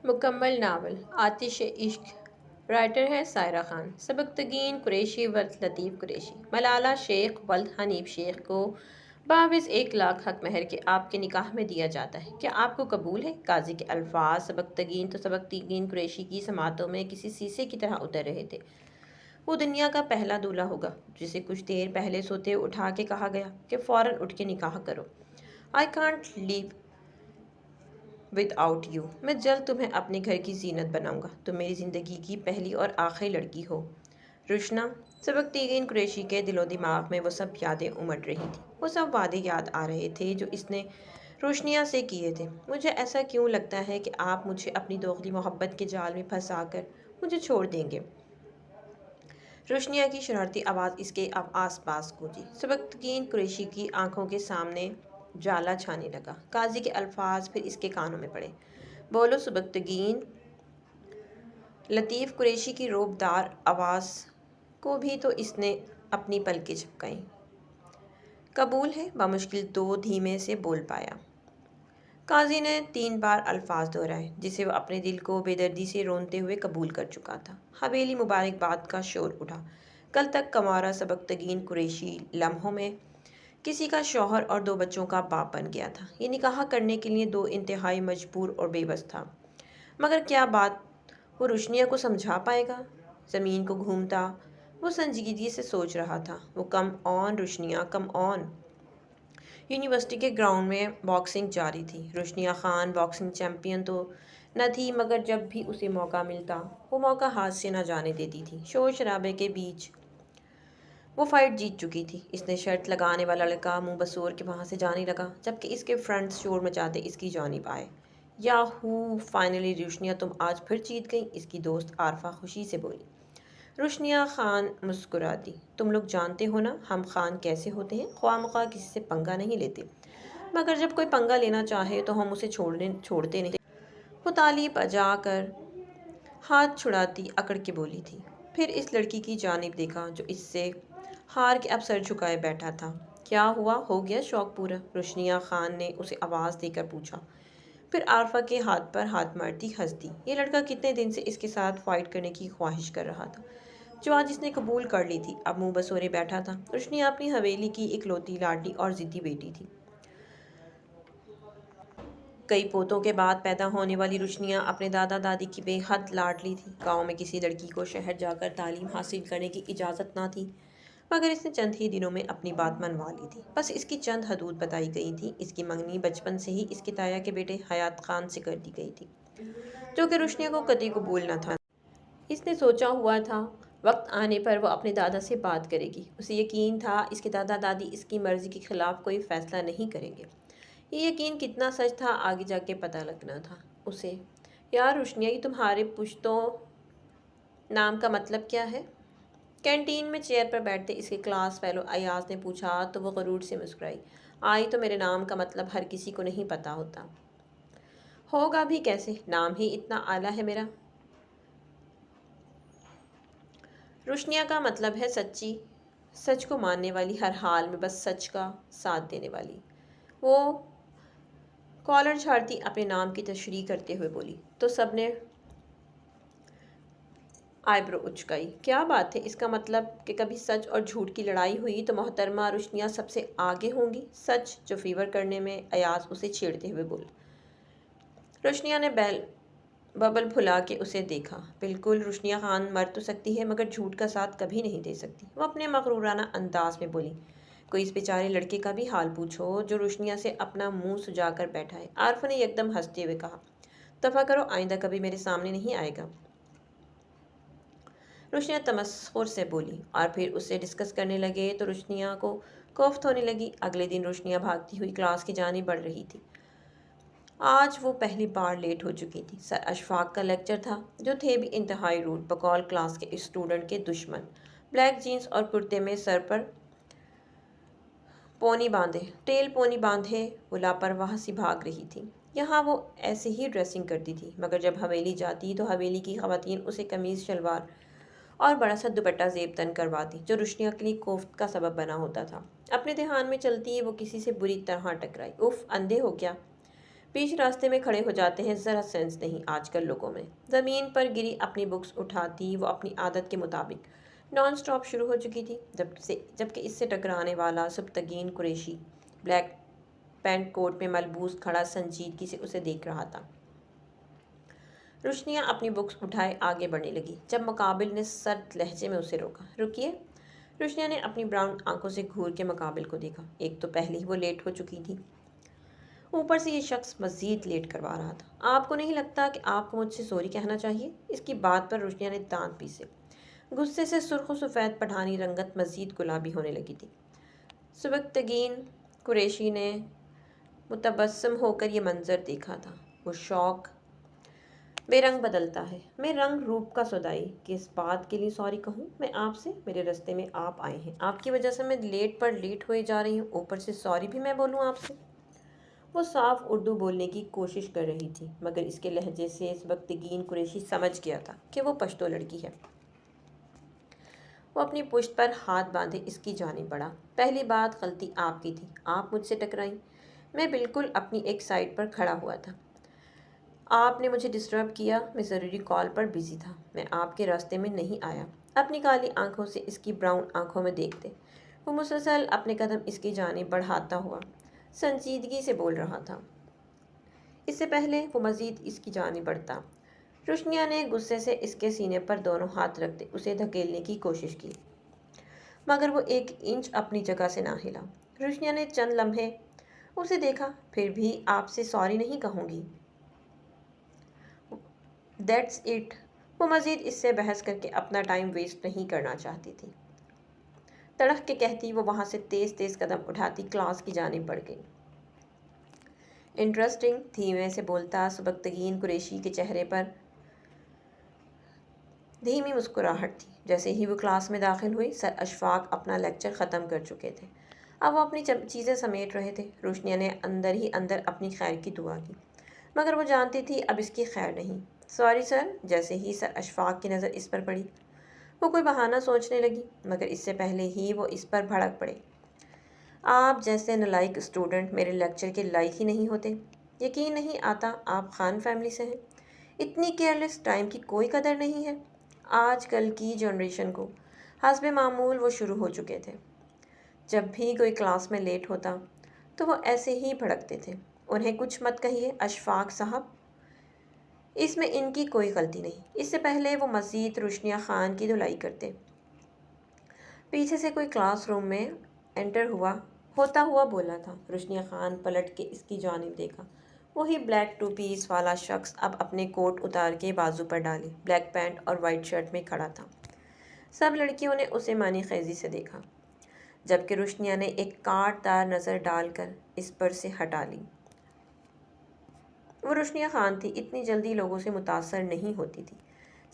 مکمل ناول آتش عشق رائٹر ہے سائرہ خان سبکتگین قریشی ولد لطیف قریشی ملالہ شیخ ولد حنیف شیخ کو باوز 1 لاکھ حق مہر کے آپ کے نکاح میں دیا جاتا ہے، کیا آپ کو قبول ہے؟ قاضی کے الفاظ سبکتگین تو سبکتگین قریشی کی سماعتوں میں کسی سیسے کی طرح اتر رہے تھے۔ وہ دنیا کا پہلا دولہا ہوگا جسے کچھ دیر پہلے سوتے اٹھا کے کہا گیا کہ فوراً اٹھ کے نکاح کرو۔ I can't live with out you, میں جلد تمہیں اپنے گھر کی زینت بناؤں گا، تم میری زندگی کی پہلی اور آخری لڑکی ہو۔ روشنا سبکتگین قریشی کے دل و دماغ میں وہ سب یادیں امڑ رہی تھیں، وہ سب وعدے یاد آ رہے تھے جو اس نے روشنیا سے کیے تھے۔ مجھے ایسا کیوں لگتا ہے کہ آپ مجھے اپنی دوغلی محبت کے جال میں پھنسا کر مجھے چھوڑ دیں گے؟ روشنیا کی شرارتی آواز اس کے آس پاس گونجی۔ سبکتگین قریشی کی آنکھوں کے سامنے جالا چھانے لگا۔ قاضی کے الفاظ پھر اس کے کانوں میں پڑے۔ بولو سبکتگین۔ لطیف قریشی کی روب دار آواز کو بھی تو اس نے اپنی پلکیں جھپکائیں۔ قبول ہے، بمشکل 2 دھیمے سے بول پایا۔ قاضی نے 3 بار الفاظ دہرائے جسے وہ اپنے دل کو بے دردی سے رونتے ہوئے قبول کر چکا تھا۔ حویلی مبارکباد کا شور اٹھا۔ کل تک کنوارا سبکتگین قریشی لمحوں میں کسی کا شوہر اور 2 بچوں کا باپ بن گیا تھا۔ یہ نکاح کرنے کے لیے 2 انتہائی مجبور اور بے بس تھا، مگر کیا بات وہ روشنیا کو سمجھا پائے گا؟ زمین کو گھومتا وہ سنجیدگی سے سوچ رہا تھا۔ وہ کم آن روشنیا، کم آن۔ یونیورسٹی کے گراؤنڈ میں باکسنگ جاری تھی۔ روشنیا خان باکسنگ چیمپئن تو نہ تھی، مگر جب بھی اسے موقع ملتا وہ موقع ہاتھ سے نہ جانے دیتی تھی۔ شور شرابے کے بیچ وہ فائٹ جیت چکی تھی۔ اس نے شرط لگانے والا لڑکا منہ بسور کے وہاں سے جانے لگا جبکہ اس کے فرینڈز شور مچاتے اس کی جانب آئے۔ یاہو، فائنلی روشنیا تم آج پھر جیت گئی، اس کی دوست عارفہ خوشی سے بولی۔ روشنیا خان مسکرا دی۔ تم لوگ جانتے ہو نا ہم خان کیسے ہوتے ہیں، خواہ مخواہ کسی سے پنگا نہیں لیتے، مگر جب کوئی پنگا لینا چاہے تو ہم اسے چھوڑتے نہیں۔ وہ تالی بجا کر ہاتھ چھڑاتی اکڑ کے بولی تھی۔ پھر اس لڑکی کی جانب دیکھا جو اس سے ہار کے اب سر جھکائے بیٹھا تھا۔ کیا ہوا، ہو گیا شوق پورا؟ روشنیا خان نے اسے آواز دے کر پوچھا، پھر عارفہ کے ہاتھ پر ہاتھ مارتی ہنس دی۔ یہ لڑکا کتنے دن سے اس کے ساتھ فائٹ کرنے کی خواہش کر رہا تھا جو آج اس نے قبول کر لی تھی۔ اب منہ بسورے بیٹھا تھا۔ روشنیا اپنی حویلی کی اکلوتی لاڈلی اور ضدی بیٹی تھی۔ کئی پوتوں کے بعد پیدا ہونے والی روشنیا اپنے دادا دادی کی بے حد لاڈلی تھی۔ گاؤں میں کسی لڑکی کو شہر جا کر تعلیم حاصل کرنے کی اجازت نہ تھی، مگر اس نے چند ہی دنوں میں اپنی بات منوا لی تھی۔ بس اس کی چند حدود بتائی گئی تھیں۔ اس کی منگنی بچپن سے ہی اس کے تایا کے بیٹے حیات خان سے کر دی گئی تھی، جو کہ روشنیا کو قطعی قبول نہ تھا۔ اس نے سوچا ہوا تھا وقت آنے پر وہ اپنے دادا سے بات کرے گی۔ اسے یقین تھا اس کے دادا دادی اس کی مرضی کے خلاف کوئی فیصلہ نہیں کریں گے۔ یہ یقین کتنا سچ تھا آگے جا کے پتہ لگنا تھا اسے۔ یار روشنیا، یہ تمہارے پشتو نام کا مطلب کیا ہے؟ کینٹین میں چیئر پر بیٹھتے اس کے کلاس فیلو ایاز نے پوچھا تو وہ غرور سے مسکرائی۔ آئی تو میرے نام کا مطلب ہر کسی کو نہیں پتہ ہوتا۔ ہوگا بھی کیسے، نام ہی اتنا اعلیٰ ہے میرا۔ روشنیا کا مطلب ہے سچی، سچ کو ماننے والی، ہر حال میں بس سچ کا ساتھ دینے والی۔ وہ کالر جھاڑتی اپنے نام کی تشریح کرتے ہوئے بولی تو سب نے آئی برو اچکائی۔ کیا بات ہے، اس کا مطلب کہ کبھی سچ اور جھوٹ کی لڑائی ہوئی تو محترمہ روشنیا سب سے آگے ہوں گی۔ سچ جو فیور کرنے میں ایاز اسے چھیڑتے ہوئے بول۔ روشنیا نے ببل پھلا کے اسے دیکھا۔ بالکل، روشنیا خان مر تو سکتی ہے مگر جھوٹ کا ساتھ کبھی نہیں دے سکتی۔ وہ اپنے مغرورانہ انداز میں بولی۔ کوئی اس بیچارے لڑکے کا بھی حال پوچھو جو روشنیا سے اپنا منہ سجا کر بیٹھا ہے۔ عارفہ نے یکدم ہنستے ہوئے کہا، دفع کرو، آئندہ کبھی میرے سامنے نہیں آئے گا۔ روشنیا تمسخر سے بولی اور پھر اس سے ڈسکس کرنے لگے تو روشنیا کو کوفت ہونے لگی۔ اگلے دن روشنیا بھاگتی ہوئی کلاس کی جانب بڑھ رہی تھی۔ آج وہ پہلی بار لیٹ ہو چکی تھی۔ سر اشفاق کا لیکچر تھا جو تھے بھی انتہائی روڈ، بقول کلاس کے اسٹوڈنٹ کے دشمن۔ بلیک جینس اور کرتے میں سر پر پونی باندھے، ٹیل پونی باندھے وہ لاپرواہ سی بھاگ رہی تھی۔ یہاں وہ ایسے ہی ڈریسنگ کرتی تھی، مگر جب حویلی جاتی تو حویلی کی خواتین اسے قمیض شلوار اور بڑا سا دوپٹہ زیب تن کرواتی جو روشنیا کے لیے کوفت کا سبب بنا ہوتا تھا۔ اپنے دھیان میں چلتی وہ کسی سے بری طرح ٹکرائی۔ اف، اندھے ہو کیا؟ بیچ راستے میں کھڑے ہو جاتے ہیں، ذرا سینس نہیں آج کل لوگوں میں۔ زمین پر گری اپنی بکس اٹھاتی وہ اپنی عادت کے مطابق نان سٹاپ شروع ہو چکی تھی، جبکہ اس سے ٹکرانے والا سبتگین قریشی بلیک پینٹ کوٹ میں ملبوس کھڑا سنجیدگی سے اسے دیکھ رہا تھا۔ روشنیاں اپنی بکس اٹھائے آگے بڑھنے لگی جب مقابل نے سرد لہجے میں اسے روکا۔ رکیے۔ روشنیاں نے اپنی براؤن آنکھوں سے گھور کے مقابل کو دیکھا۔ ایک تو پہلے ہی وہ لیٹ ہو چکی تھی، اوپر سے یہ شخص مزید لیٹ کروا رہا تھا۔ آپ کو نہیں لگتا کہ آپ کو مجھ سے سوری کہنا چاہیے؟ اس کی بات پر روشنیاں نے دانت پیسے۔ غصے سے سرخ و سفید پٹھانی رنگت مزید گلابی ہونے لگی تھی۔ سبکتگین قریشی نے متبسم ہو کر یہ منظر دیکھا تھا۔ وہ شوق بے رنگ بدلتا ہے۔ میں رنگ روپ کا سودائی کس بات کے لیے سوری کہوں؟ میں آپ سے، میرے رستے میں آپ آئے ہیں، آپ کی وجہ سے میں لیٹ پر لیٹ ہوئے جا رہی ہوں، اوپر سے سوری بھی میں بولوں آپ سے؟ وہ صاف اردو بولنے کی کوشش کر رہی تھی، مگر اس کے لہجے سے سبکتگین قریشی سمجھ گیا تھا کہ وہ پشتو لڑکی ہے۔ وہ اپنی پشت پر ہاتھ باندھے اس کی جانب بڑھا۔ پہلی بات غلطی آپ کی تھی، آپ مجھ سے ٹکرائیں۔ میں بالکل اپنی ایک سائڈ پر کھڑا ہوا تھا۔ آپ نے مجھے ڈسٹرب کیا، میں ضروری کال پر بزی تھا، میں آپ کے راستے میں نہیں آیا۔ اپنی کالی آنکھوں سے اس کی براؤن آنکھوں میں دیکھتے وہ مسلسل اپنے قدم اس کی جانب بڑھاتا ہوا سنجیدگی سے بول رہا تھا۔ اس سے پہلے وہ مزید اس کی جانب بڑھتا، روشنیاں نے غصے سے اس کے سینے پر دونوں ہاتھ رکھتے اسے دھکیلنے کی کوشش کی، مگر وہ ایک انچ اپنی جگہ سے نہ ہلا۔ روشنیاں نے چند لمحے اسے دیکھا۔ پھر بھی آپ سے سوری نہیں کہوں گی۔ That's it. وہ مزید اس سے بحث کر کے اپنا ٹائم ویسٹ نہیں کرنا چاہتی تھی۔ تڑک کے کہتی وہ وہاں سے تیز تیز قدم اٹھاتی کلاس کی جانب بڑھ گئی۔ انٹرسٹنگ، دھیمے سے بولتا سبکتگین قریشی کے چہرے پر دھیمی مسکراہٹ تھی۔ جیسے ہی وہ کلاس میں داخل ہوئی، سر اشفاق اپنا لیکچر ختم کر چکے تھے۔ اب وہ اپنی چیزیں سمیٹ رہے تھے۔ روشنیاں نے اندر ہی اندر اپنی خیر کی دعا کی، مگر وہ جانتی تھی اب اس کی خیر نہیں۔ Sorry sir. جیسے ہی سر اشفاق کی نظر اس پر پڑی، وہ کوئی بہانہ سوچنے لگی، مگر اس سے پہلے ہی وہ اس پر بھڑک پڑے۔ آپ جیسے نالائق اسٹوڈنٹ میرے لیکچر کے لائق ہی نہیں ہوتے۔ یقین نہیں آتا آپ خان فیملی سے ہیں۔ اتنی کیئرلیس، ٹائم کی کوئی قدر نہیں ہے۔ آج کل کی جنریشن کو حسب معمول وہ شروع ہو چکے تھے۔ جب بھی کوئی کلاس میں لیٹ ہوتا تو وہ ایسے ہی بھڑکتے تھے۔ انہیں کچھ مت کہیے اشفاق صاحب، اس میں ان کی کوئی غلطی نہیں۔ اس سے پہلے وہ مزید روشنیاں خان کی دھلائی کرتے، پیچھے سے کوئی کلاس روم میں انٹر ہوتا ہوا بولا تھا۔ روشنیاں خان پلٹ کے اس کی جانب دیکھا۔ وہی بلیک ٹو پیس والا شخص اب اپنے کوٹ اتار کے بازو پر ڈالے بلیک پینٹ اور وائٹ شرٹ میں کھڑا تھا۔ سب لڑکیوں نے اسے معنی خیزی سے دیکھا، جبکہ روشنیاں نے ایک کاٹ دار نظر ڈال کر اس پر سے ہٹا لی۔ وہ روشنیاں خان تھی، اتنی جلدی لوگوں سے متاثر نہیں ہوتی تھی۔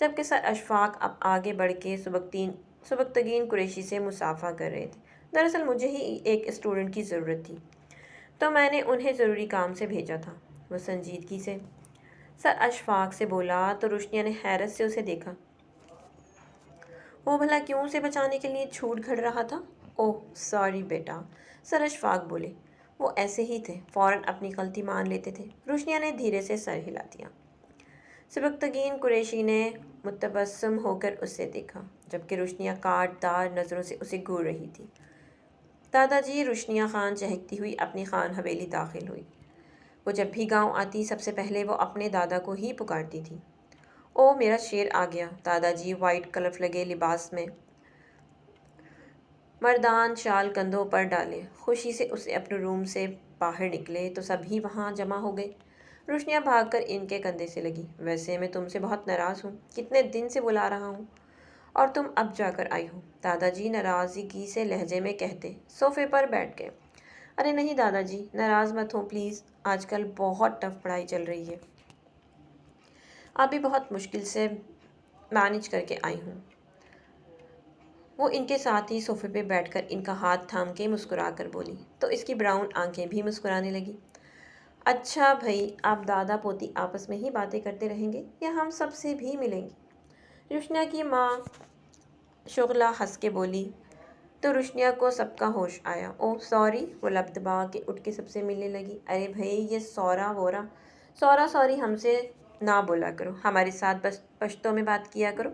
جبکہ سر اشفاق اب آگے بڑھ کے سبکتگین قریشی سے مصافحہ کر رہے تھے۔ دراصل مجھے ہی ایک اسٹوڈنٹ کی ضرورت تھی، تو میں نے انہیں ضروری کام سے بھیجا تھا، وہ سنجیدگی سے سر اشفاق سے بولا تو روشنیاں نے حیرت سے اسے دیکھا۔ وہ بھلا کیوں اسے بچانے کے لیے جھوٹ گھڑ رہا تھا؟ اوہ سوری بیٹا، سر اشفاق بولے۔ وہ ایسے ہی تھے، فوراً اپنی غلطی مان لیتے تھے۔ روشنیاں نے دھیرے سے سر ہلا دیا۔ سبکتگین قریشی نے متبسم ہو کر اسے دیکھا، جبکہ روشنیاں کاٹ دار نظروں سے اسے گھور رہی تھی۔ دادا جی، روشنیاں خان چہکتی ہوئی اپنی خان حویلی داخل ہوئی۔ وہ جب بھی گاؤں آتی سب سے پہلے وہ اپنے دادا کو ہی پکارتی تھی۔ او میرا شیر آ گیا۔ دادا جی وائٹ کلف لگے لباس میں مردان شال کندھوں پر ڈالے خوشی سے اسے اپنے روم سے باہر نکلے تو سبھی وہاں جمع ہو گئے۔ روشنیاں بھاگ کر ان کے کندھے سے لگی۔ ویسے میں تم سے بہت ناراض ہوں، کتنے دن سے بلا رہا ہوں اور تم اب جا کر آئی ہو، دادا جی ناراضگی سے لہجے میں کہتے صوفے پر بیٹھ گئے۔ ارے نہیں دادا جی، ناراض مت ہوں پلیز، آج کل بہت ٹف پڑھائی چل رہی ہے، آپ بھی بہت مشکل سے مینج کر کے آئی ہوں۔ وہ ان کے ساتھ ہی صوفے پہ بیٹھ کر ان کا ہاتھ تھام کے مسکرا کر بولی تو اس کی براؤن آنکھیں بھی مسکرانے لگی۔ اچھا بھائی، آپ دادا پوتی آپس میں ہی باتیں کرتے رہیں گے یا ہم سب سے بھی ملیں گی؟ روشنیاں کی ماں شغلہ ہنس کے بولی، تو روشنیا کو سب کا ہوش آیا۔ اوہ سوری، وہ لب دبا کے اٹھ کے سب سے ملنے لگی۔ ارے بھائی یہ سورا وورا، سورا سوری ہم سے نہ بولا کرو، ہمارے ساتھ بس پشتو میں بات کیا کرو۔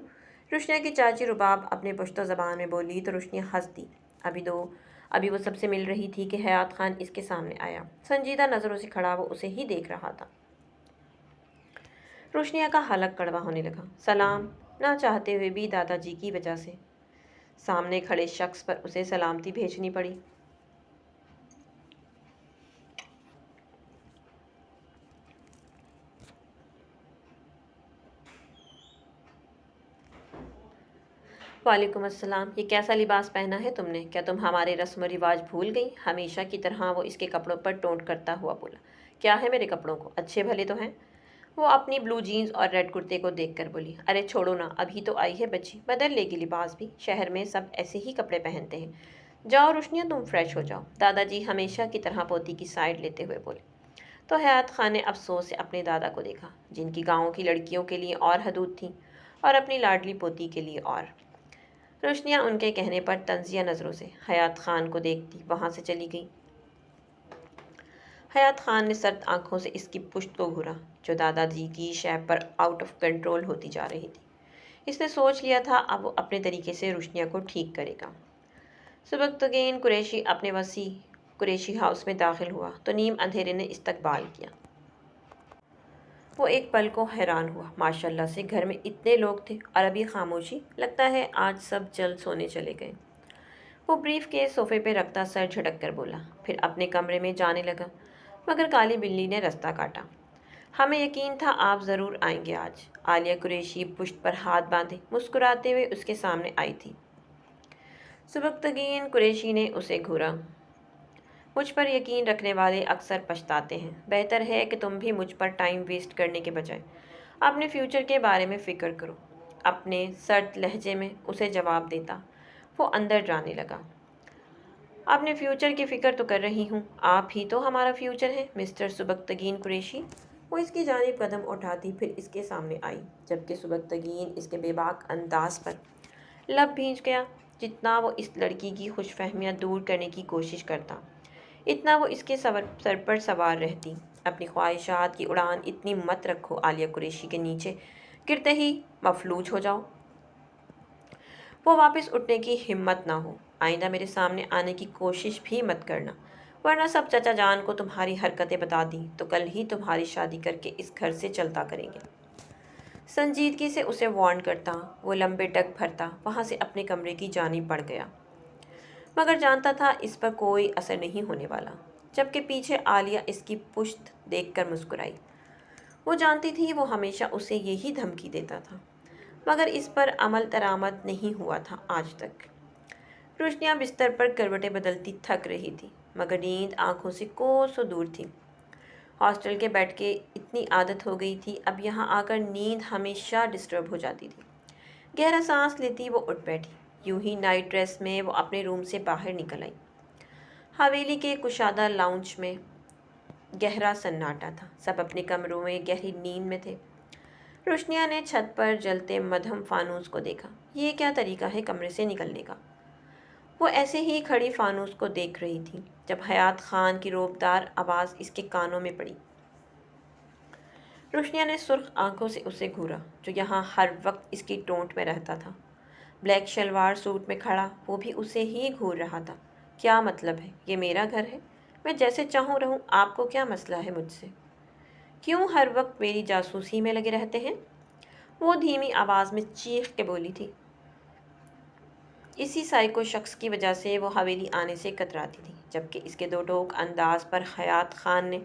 روشنیا کی چاچی رباب اپنے پشتو زبان میں بولی تو روشنیا ہنس دی۔ ابھی وہ سب سے مل رہی تھی کہ حیات خان اس کے سامنے آیا۔ سنجیدہ نظروں سے کھڑا وہ اسے ہی دیکھ رہا تھا۔ روشنیا کا حلق کڑوا ہونے لگا۔ سلام، نہ چاہتے ہوئے بھی دادا جی کی وجہ سے سامنے کھڑے شخص پر اسے سلامتی بھیجنی پڑی۔ وعلیکم السلام، یہ کیسا لباس پہنا ہے تم نے؟ کیا تم ہمارے رسم و رواج بھول گئی؟ ہمیشہ کی طرح وہ اس کے کپڑوں پر ٹونٹ کرتا ہوا بولا۔ کیا ہے میرے کپڑوں کو؟ اچھے بھلے تو ہیں۔ وہ اپنی بلو جینز اور ریڈ کرتے کو دیکھ کر بولی۔ ارے چھوڑو نا، ابھی تو آئی ہے بچی، بدل لے گی لباس بھی، شہر میں سب ایسے ہی کپڑے پہنتے ہیں۔ جاؤ روشنیا، تم فریش ہو جاؤ، دادا جی ہمیشہ کی طرح پوتی کی سائڈ لیتے ہوئے بولے۔ تو حیات خان نے افسوس سے اپنے دادا کو دیکھا، جن کی گاؤں کی لڑکیوں کے لیے اور حدود تھیں اور اپنی لاڈلی پوتی کے لیے اور۔ روشنیا ان کے کہنے پر طنزیہ نظروں سے حیات خان کو دیکھتی وہاں سے چلی گئی۔ حیات خان نے سرد آنکھوں سے اس کی پشت کو گھورا، جو دادا جی کی شیب پر آؤٹ آف کنٹرول ہوتی جا رہی تھی۔ اس نے سوچ لیا تھا اب وہ اپنے طریقے سے روشنیا کو ٹھیک کرے گا۔ سبکتگین قریشی اپنے وسیع قریشی ہاؤس میں داخل ہوا تو نیم اندھیرے نے استقبال کیا۔ وہ ایک پل کو حیران ہوا، ماشاءاللہ سے گھر میں اتنے لوگ تھے اور ابھی خاموشی، لگتا ہے آج سب جلد سونے چلے گئے۔ وہ بریف کیس صوفے پہ رکھتا سر جھٹک کر بولا، پھر اپنے کمرے میں جانے لگا، مگر کالی بلی نے رستہ کاٹا۔ ہمیں یقین تھا آپ ضرور آئیں گے آج۔ عالیہ قریشی پشت پر ہاتھ باندھے مسکراتے ہوئے اس کے سامنے آئی تھی۔ سبکتگین قریشی نے اسے گھورا۔ مجھ پر یقین رکھنے والے اکثر پچھتاتے ہیں، بہتر ہے کہ تم بھی مجھ پر ٹائم ویسٹ کرنے کے بجائے اپنے فیوچر کے بارے میں فکر کرو، اپنے سرد لہجے میں اسے جواب دیتا وہ اندر جانے لگا۔ اپنے فیوچر کی فکر تو کر رہی ہوں، آپ ہی تو ہمارا فیوچر ہے مسٹر سبکتگین قریشی۔ وہ اس کی جانب قدم اٹھاتی پھر اس کے سامنے آئی، جبکہ سبکتگین اس کے بے باک انداز پر لب بھیج گیا۔ جتنا وہ اس لڑکی کی خوش فہمیاں دور کرنے کی کوشش کرتا، اتنا وہ اس کے سر پر سوار رہتی۔ اپنی خواہشات کی اڑان اتنی مت رکھو عالیہ قریشی کے نیچے گرتے ہی مفلوج ہو جاؤ۔ وہ واپس اٹھنے کی ہمت نہ ہو۔ آئندہ میرے سامنے آنے کی کوشش بھی مت کرنا، ورنہ سب چچا جان کو تمہاری حرکتیں بتا دیں تو کل ہی تمہاری شادی کر کے اس گھر سے چلتا کریں گے۔ سنجیدگی سے اسے وارن کرتا وہ لمبے ڈگ بھرتا وہاں سے اپنے کمرے کی جانب بڑھ گیا، مگر جانتا تھا اس پر کوئی اثر نہیں ہونے والا۔ جبکہ پیچھے عالیہ اس کی پشت دیکھ کر مسکرائی۔ وہ جانتی تھی وہ ہمیشہ اسے یہی دھمکی دیتا تھا، مگر اس پر عمل درآمد نہیں ہوا تھا آج تک۔ روشنیاں بستر پر کروٹیں بدلتی تھک رہی تھی، مگر نیند آنکھوں سے کوسوں دور تھی۔ ہاسٹل کے بیڈ کی اتنی عادت ہو گئی تھی، اب یہاں آ کر نیند ہمیشہ ڈسٹرب ہو جاتی تھی۔ گہرا سانس لیتی وہ اٹھ بیٹھی، یوں ہی نائٹ ڈریس میں وہ اپنے روم سے باہر نکل آئی۔ حویلی کے کشادہ لاؤنج میں گہرا سناٹا تھا، سب اپنے کمروں میں گہری نیند میں تھے۔ روشنیا نے چھت پر جلتے مدھم فانوس کو دیکھا۔ یہ کیا طریقہ ہے کمرے سے نکلنے کا؟ وہ ایسے ہی کھڑی فانوس کو دیکھ رہی تھی جب حیات خان کی روبدار آواز اس کے کانوں میں پڑی۔ روشنیا نے سرخ آنکھوں سے اسے گھورا، جو یہاں ہر وقت اس کی ٹونٹ میں رہتا تھا۔ بلیک شلوار سوٹ میں کھڑا وہ بھی اسے ہی گھور رہا تھا۔ کیا مطلب ہے؟ یہ میرا گھر ہے، میں جیسے چاہوں رہوں، آپ کو کیا مسئلہ ہے مجھ سے؟ کیوں ہر وقت میری جاسوسی میں لگے رہتے ہیں؟ وہ دھیمی آواز میں چیخ کے بولی تھی۔ اسی سائیکو شخص کی وجہ سے وہ حویلی آنے سے کتراتی تھی، جبکہ اس کے دو ٹوک انداز پر حیات خان نے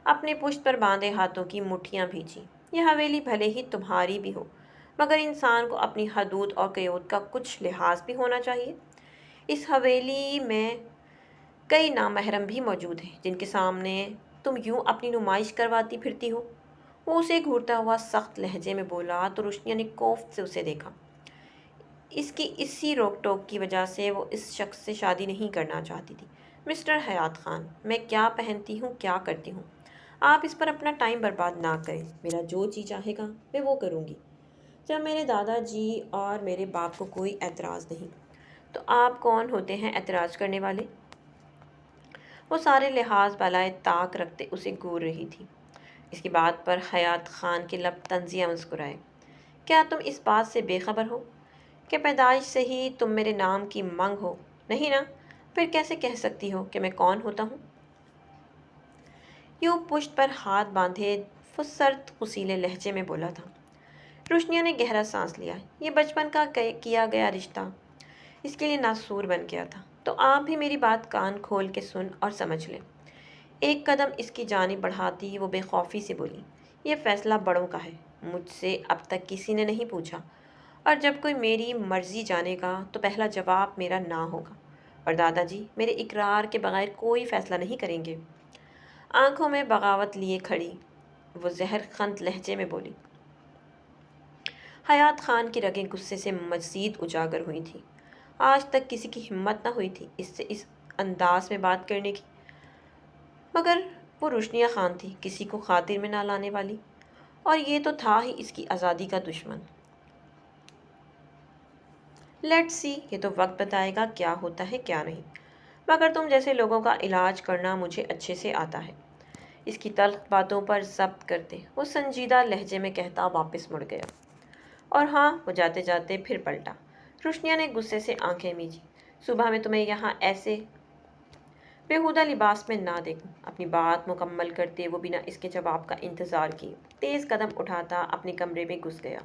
اپنے پشت پر باندھے ہاتھوں کی مٹھیاں بھیجی۔ یہ حویلی بھلے ہی تمہاری بھی ہو، مگر انسان کو اپنی حدود اور قیود کا کچھ لحاظ بھی ہونا چاہیے۔ اس حویلی میں کئی نامحرم بھی موجود ہیں جن کے سامنے تم یوں اپنی نمائش کرواتی پھرتی ہو۔ وہ اسے گھورتا ہوا سخت لہجے میں بولا تو روشنیا نے کوفت سے اسے دیکھا۔ اس کی اسی روک ٹوک کی وجہ سے وہ اس شخص سے شادی نہیں کرنا چاہتی تھی۔ مسٹر حیات خان، میں کیا پہنتی ہوں، کیا کرتی ہوں، آپ اس پر اپنا ٹائم برباد نہ کریں۔ میرا جو جی چاہے گا میں وہ کروں گی۔ جب میرے دادا جی اور میرے باپ کو کوئی اعتراض نہیں تو آپ کون ہوتے ہیں اعتراض کرنے والے؟ وہ سارے لحاظ بالائے طاق رکھتے اسے گور رہی تھی۔ اس کی بات پر حیات خان کے لب طنزیہ مسکرائے۔ کیا تم اس بات سے بے خبر ہو کہ پیدائش سے ہی تم میرے نام کی منگ ہو؟ نہیں نا؟ پھر کیسے کہہ سکتی ہو کہ میں کون ہوتا ہوں؟ یوں پشت پر ہاتھ باندھے وہ سرد غصیلے لہجے میں بولا تھا۔ روشنیا نے گہرا سانس لیا۔ یہ بچپن کا کیا گیا رشتہ اس کے لیے ناسور بن گیا تھا۔ تو آپ بھی میری بات کان کھول کے سن اور سمجھ لیں۔ ایک قدم اس کی جانب بڑھاتی وہ بے خوفی سے بولی، یہ فیصلہ بڑوں کا ہے، مجھ سے اب تک کسی نے نہیں پوچھا، اور جب کوئی میری مرضی جانے گا تو پہلا جواب میرا نہ ہوگا، اور دادا جی میرے اقرار کے بغیر کوئی فیصلہ نہیں کریں گے۔ آنکھوں میں بغاوت لیے کھڑی وہ زہر خند لہجے میں بولی۔ حیات خان کی رگیں غصے سے مزید اجاگر ہوئی تھیں۔ آج تک کسی کی ہمت نہ ہوئی تھی اس سے اس انداز میں بات کرنے کی، مگر وہ روشنیا خان تھی، کسی کو خاطر میں نہ لانے والی، اور یہ تو تھا ہی اس کی آزادی کا دشمن۔ لیٹس سی، یہ تو وقت بتائے گا کیا ہوتا ہے کیا نہیں، مگر تم جیسے لوگوں کا علاج کرنا مجھے اچھے سے آتا ہے۔ اس کی تلخ باتوں پر ضبط کرتے وہ سنجیدہ لہجے میں کہتا واپس مڑ گیا۔ اور ہاں، وہ جاتے جاتے پھر پلٹا۔ روشنیا نے غصے سے آنکھیں میجی۔ صبح میں تمہیں یہاں ایسے بےہودہ لباس میں نہ دیکھوں۔ اپنی بات مکمل کرتے وہ بنا اس کے جواب کا انتظار کیے تیز قدم اٹھاتا اپنے کمرے میں گھس گیا۔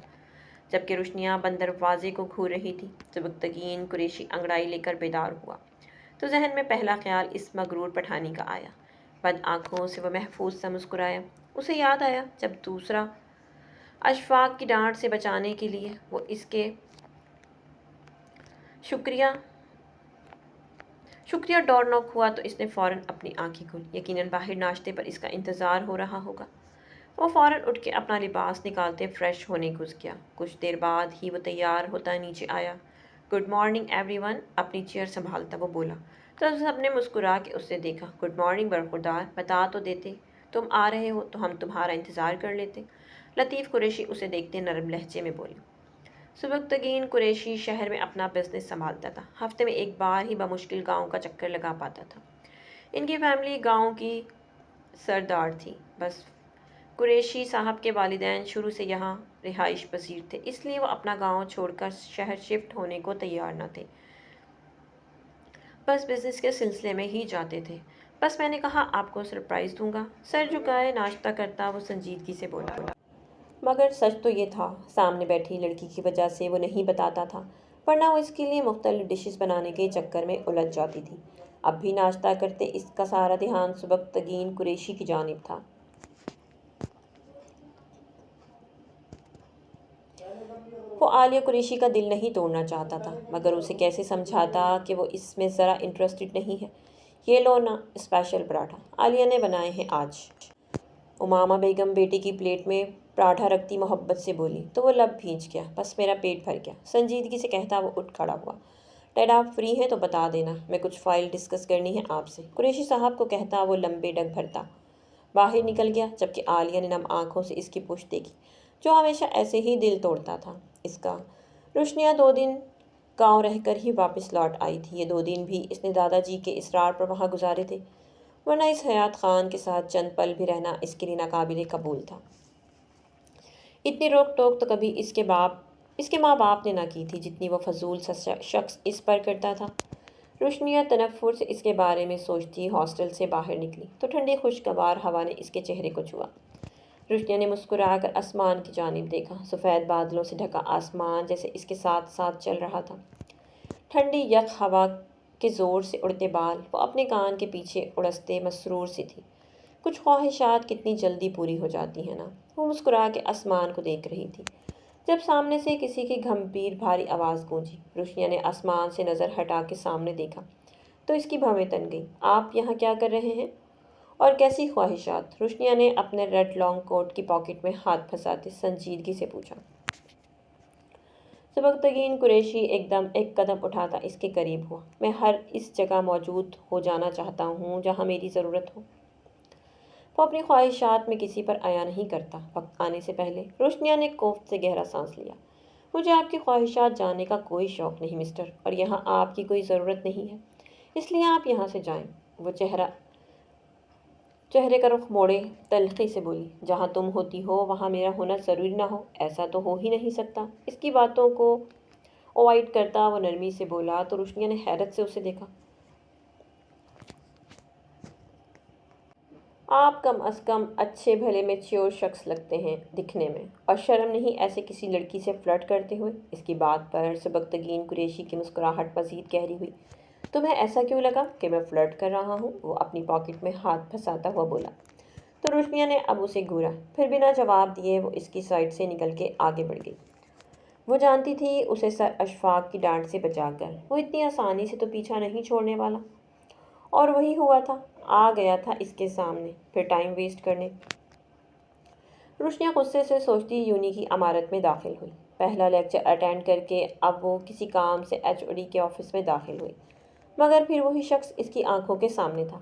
جبکہ روشنیا بند دروازے کو گھور رہی تھی، سبکتگین قریشی انگڑائی لے کر بیدار ہوا تو ذہن میں پہلا خیال اس مغرور پٹھانی کا آیا۔ بند آنکھوں سے وہ محفوظ سا مسکرایا۔ اسے یاد آیا جب دوسرا اشفاق کی ڈانٹ سے بچانے کے لیے وہ اس کے شکریہ ڈور نوک ہوا تو اس نے فوراً اپنی آنکھیں کھولی۔ یقیناً باہر ناشتے پر اس کا انتظار ہو رہا ہوگا۔ وہ فوراً اٹھ کے اپنا لباس نکالتے فریش ہونے گھس گیا۔ کچھ دیر بعد ہی وہ تیار ہوتا نیچے آیا۔ گڈ مارننگ ایوری ون، اپنی چیئر سنبھالتا وہ بولا تو سب نے مسکرا کے اسے دیکھا۔ گڈ مارننگ برخوردار، بتا تو دیتے تم آ رہے ہو تو ہم تمہارا انتظار کر لیتے۔ لطیف قریشی اسے دیکھتے نرم لہجے میں بولی۔ سبکتگین قریشی شہر میں اپنا بزنس سنبھالتا تھا، ہفتے میں ایک بار ہی بمشکل گاؤں کا چکر لگا پاتا تھا۔ ان کی فیملی گاؤں کی سردار تھی، بس قریشی صاحب کے والدین شروع سے یہاں رہائش پذیر تھے، اس لیے وہ اپنا گاؤں چھوڑ کر شہر شفٹ ہونے کو تیار نہ تھے، بس بزنس کے سلسلے میں ہی جاتے تھے۔ بس میں نے کہا آپ کو سرپرائز دوں گا۔ سر جھکائے ناشتہ کرتا وہ سنجیدگی سے بولا۔ مگر سچ تو یہ تھا، سامنے بیٹھی لڑکی کی وجہ سے وہ نہیں بتاتا تھا، ورنہ وہ اس کے لیے مختلف ڈشز بنانے کے چکر میں الجھ جاتی تھی۔ اب بھی ناشتہ کرتے اس کا سارا دھیان سبکتگین قریشی کی جانب تھا۔ وہ عالیہ قریشی کا دل نہیں توڑنا چاہتا تھا، مگر اسے کیسے سمجھاتا کہ وہ اس میں ذرا انٹرسٹڈ نہیں ہے۔ یہ لو نا اسپیشل پراٹھا عالیہ نے بنائے ہیں آج۔ امامہ بیگم بیٹی کی پلیٹ میں پراٹھا رکھتی محبت سے بولی تو وہ لب بھیج گیا۔ بس میرا پیٹ بھر گیا، سنجیدگی سے کہتا وہ اٹھ کھڑا ہوا۔ ڈیڈ آپ فری ہیں تو بتا دینا، میں کچھ فائل ڈسکس کرنی ہے آپ سے، قریشی صاحب کو کہتا وہ لمبے ڈگ بھرتا باہر نکل گیا، جبکہ عالیہ نے نم آنکھوں سے اس کی پشت دیکھی، جو ہمیشہ ایسے ہی دل توڑتا تھا اس کا۔ روشنیا 2 دن گاؤں رہ کر ہی واپس لوٹ آئی تھی۔ یہ 2 دن بھی اس نے دادا جی کے اصرار پر وہاں گزارے تھے، ورنہ اس حیات خان کے ساتھ چند پل بھی رہنا اس کے لیے ناقابل قبول تھا۔ اتنی روک ٹوک تو کبھی اس کے ماں باپ نے نہ کی تھی جتنی وہ فضول سا شخص اس پر کرتا تھا۔ روشنیا تنفر سے اس کے بارے میں سوچتی ہاسٹل سے باہر نکلی تو ٹھنڈی خوشگوار ہوا نے اس کے چہرے کو چھوا۔ روشنیا نے مسکرا کر آسمان کی جانب دیکھا۔ سفید بادلوں سے ڈھکا آسمان جیسے اس کے ساتھ ساتھ چل رہا تھا۔ ٹھنڈی یک ہوا کے زور سے اڑتے بال وہ اپنے کان کے پیچھے اڑستے مسرور سی تھی۔ کچھ خواہشات کتنی جلدی پوری ہو جاتی ہیں نا۔ وہ مسکرا کے آسمان کو دیکھ رہی تھی جب سامنے سے کسی کی گھمبیر بھاری آواز گونجی۔ روشنیا نے آسمان سے نظر ہٹا کے سامنے دیکھا تو اس کی بھویں تن گئی۔ آپ یہاں کیا کر رہے ہیں؟ اور کیسی خواہشات؟ روشنیا نے اپنے ریڈ لانگ کوٹ کی پاکٹ میں ہاتھ پھنساتے سنجیدگی سے پوچھا۔ سبکتگین قریشی ایک قدم اٹھاتا اس کے قریب ہوا۔ میں ہر اس جگہ موجود ہو جانا چاہتا ہوں جہاں میری ضرورت ہو۔ وہ اپنی خواہشات میں کسی پر عیا نہیں کرتا وقت آنے سے پہلے۔ روشنیا نے کوفت سے گہرا سانس لیا۔ مجھے آپ کی خواہشات جاننے کا کوئی شوق نہیں مسٹر، اور یہاں آپ کی کوئی ضرورت نہیں ہے، اس لیے آپ یہاں سے جائیں۔ وہ چہرے کا رخ موڑے تلخی سے بولی، جہاں تم ہوتی ہو وہاں میرا ہونا ضروری نہ ہو، ایسا تو ہو ہی نہیں سکتا۔ اس کی باتوں کو اوائڈ کرتا وہ نرمی سے بولا تو روشنیہ نے حیرت سے اسے دیکھا۔ آپ کم از کم اچھے بھلے میچیور شخص لگتے ہیں دکھنے میں، اور شرم نہیں ایسے کسی لڑکی سے فلرٹ کرتے ہوئے؟ اس کی بات پر سبکتگین قریشی کی مسکراہٹ مزید گہری ہوئی۔ تمہیں ایسا کیوں لگا کہ میں فلرٹ کر رہا ہوں؟ وہ اپنی پاکٹ میں ہاتھ پھنساتا ہوا بولا۔ تو روشنیہ نے اب اسے گھورا، پھر بنا جواب دیے وہ اس کی سائڈ سے نکل کے آگے بڑھ گئی۔ وہ جانتی تھی اسے سر اشفاق کی ڈانٹ سے بچا کر وہ اتنی آسانی سے تو پیچھا نہیں چھوڑنے والا، اور وہی ہوا تھا، آ گیا تھا اس کے سامنے، پھر ٹائم ویسٹ کرنے۔ روشنیہ غصے سے سوچتی یونی کی عمارت میں داخل ہوئی۔ پہلا لیکچر اٹینڈ کر کے اب وہ کسی کام سے ایچ او ڈی کے آفس میں داخل ہوئی، مگر پھر وہی شخص اس کی آنکھوں کے سامنے تھا۔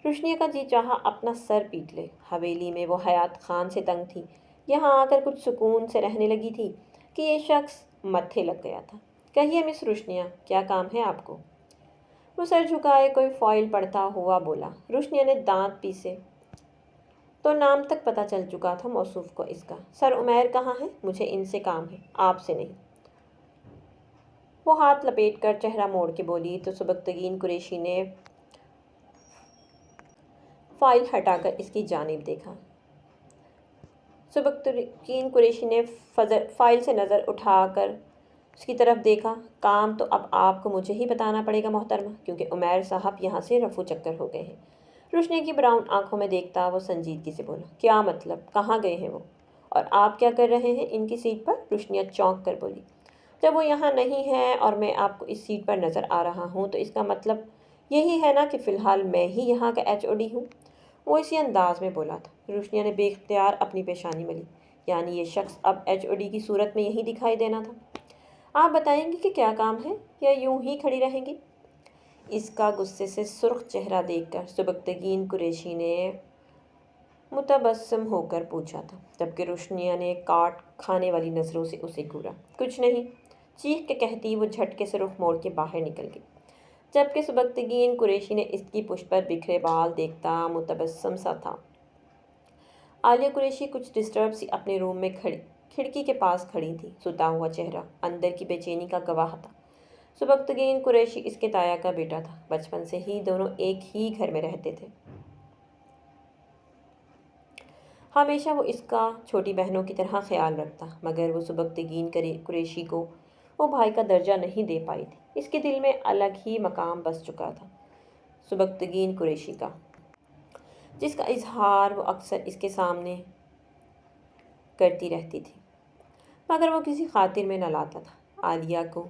روشنیہ کا جی چاہا اپنا سر پیٹ لے۔ حویلی میں وہ حیات خان سے تنگ تھی، یہاں آ کر کچھ سکون سے رہنے لگی تھی کہ یہ شخص متھے لگ گیا تھا۔ کہیے مس روشنیہ، کیا کام ہے آپ کو؟ وہ سر جھکائے کوئی فائل پڑھتا ہوا بولا۔ روشنیہ نے دانت پیسے تو نام تک پتہ چل چکا تھا موصوف کو اس کا۔ سر عمیر کہاں ہے؟ مجھے ان سے کام ہے، آپ سے نہیں۔ وہ ہاتھ لپیٹ کر چہرہ موڑ کے بولی تو سبکتگین قریشی نے فائل ہٹا کر اس کی جانب دیکھا۔ سبکتگین قریشی نے فائل سے نظر اٹھا کر اس کی طرف دیکھا۔ کام تو اب آپ کو مجھے ہی بتانا پڑے گا محترمہ، کیونکہ عمیر صاحب یہاں سے رفو چکر ہو گئے ہیں۔ روشنی کی براؤن آنکھوں میں دیکھتا وہ سنجیدگی سے بولا۔ کیا مطلب؟ کہاں گئے ہیں وہ؟ اور آپ کیا کر رہے ہیں ان کی سیٹ پر؟ روشنیہ چونک کر بولی۔ جب وہ یہاں نہیں ہے اور میں آپ کو اس سیٹ پر نظر آ رہا ہوں تو اس کا مطلب یہی ہے نا کہ فی الحال میں ہی یہاں کا ایچ او ڈی ہوں۔ وہ اسی انداز میں بولا تھا۔ روشنیہ نے بے اختیار اپنی پیشانی ملی۔ یعنی یہ شخص اب ایچ او ڈی کی صورت میں یہی دکھائی دینا تھا۔ آپ بتائیں گی کہ کیا کام ہے یا یوں ہی کھڑی رہیں گی؟ اس کا غصے سے سرخ چہرہ دیکھ کر سبکتگین قریشی نے متبسم ہو کر پوچھا تھا، جبکہ روشنیہ نے کاٹ کھانے والی نظروں سے اسے گھورا۔ کچھ نہیں، چیخ کے کہتی وہ جھٹکے سے رخ موڑ کے باہر نکل گئی، جبکہ سبکتگین قریشی نے اس کی پشت پر بکھرے بال دیکھتا متبسم سا تھا۔ عالیہ قریشی کچھ ڈسٹرب سی اپنے روم میں کھڑکی کے پاس کھڑی تھی، ستا ہوا چہرہ اندر کی بے چینی کا گواہ تھا۔ سبکتگین قریشی اس کے تایا کا بیٹا تھا، بچپن سے ہی دونوں ایک ہی گھر میں رہتے تھے۔ ہمیشہ وہ اس کا چھوٹی بہنوں کی طرح خیال رکھتا، مگر وہ سبکتگین قریشی کو وہ بھائی کا درجہ نہیں دے پائی تھی۔ اس کے دل میں الگ ہی مقام بس چکا تھا سبکتگین قریشی کا، جس کا اظہار وہ اکثر اس کے سامنے کرتی رہتی تھی، مگر وہ کسی خاطر میں نہ لاتا تھا۔ عالیہ کو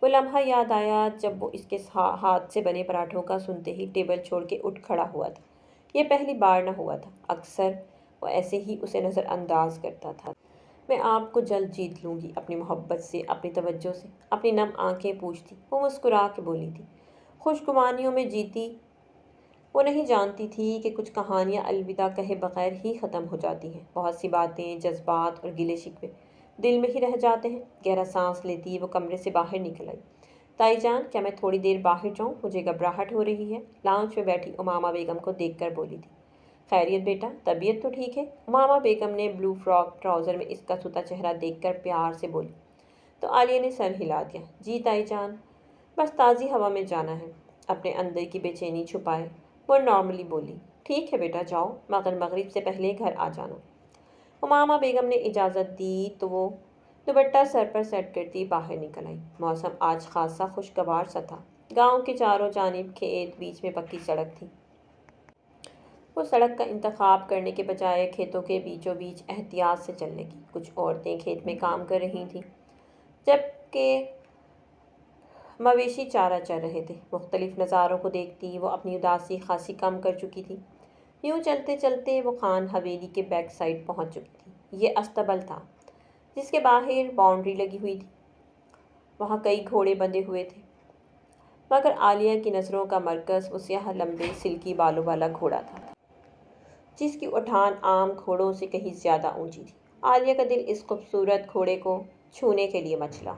وہ لمحہ یاد آیا جب وہ اس کے ہاتھ سے بنے پراٹھوں کا سنتے ہی ٹیبل چھوڑ کے اٹھ کھڑا ہوا تھا۔ یہ پہلی بار نہ ہوا تھا، اکثر وہ ایسے ہی اسے نظر انداز کرتا تھا۔ میں آپ کو جلد جیت لوں گی، اپنی محبت سے، اپنی توجہ سے، اپنی نم آنکھیں پوچھتی وہ مسکرا کے بولی تھی۔ خوشگمانیوں میں جیتی وہ نہیں جانتی تھی کہ کچھ کہانیاں الوداع کہے بغیر ہی ختم ہو جاتی ہیں، بہت سی باتیں، جذبات اور گلے شکوے دل میں ہی رہ جاتے ہیں۔ گہرا سانس لیتی وہ کمرے سے باہر نکل آئی۔ تائی جان، کیا میں تھوڑی دیر باہر جاؤں؟ مجھے گھبراہٹ ہو رہی ہے، لاؤنج پہ بیٹھی امامہ بیگم کو دیکھ کر بولی تھی۔ خیریت بیٹا، طبیعت تو ٹھیک ہے؟ امامہ بیگم نے بلو فراک ٹراؤزر میں اس کا سوتا چہرہ دیکھ کر پیار سے بولی، تو عالیہ نے سر ہلا دیا۔ جی تائی جان، بس تازی ہوا میں جانا ہے۔ اپنے اندر کی بے چینی چھپائے وہ نارملی بولی۔ ٹھیک ہے بیٹا جاؤ، مگر مغرب سے پہلے گھر آ جانا۔ امامہ بیگم نے اجازت دی تو وہ دوپٹہ سر پر سیٹ کرتی باہر نکل آئی۔ موسم آج خاصا خوشگوار سا تھا۔ گاؤں کے چاروں جانب کھیت، بیچ میں پکی سڑک تھی۔ وہ سڑک کا انتخاب کرنے کے بجائے کھیتوں کے بیچوں بیچ احتیاط سے چل لگی۔ کچھ عورتیں کھیت میں کام کر رہی تھیں، جبکہ مویشی چارہ چر رہے تھے۔ مختلف نظاروں کو دیکھتی وہ اپنی اداسی خاصی کم کر چکی تھی۔ یوں چلتے چلتے وہ خان حویلی کے بیک سائڈ پہنچ چکی تھی۔ یہ استبل تھا جس کے باہر باؤنڈری لگی ہوئی تھی، وہاں کئی گھوڑے بندھے ہوئے تھے، مگر عالیہ کی نظروں کا مرکز وہ سیاہ لمبے سلکی بالوں والا گھوڑا تھا، جس کی اٹھان عام گھوڑوں سے کہیں زیادہ اونچی تھی۔ عالیہ کا دل اس خوبصورت گھوڑے کو چھونے کے لیے مچلا۔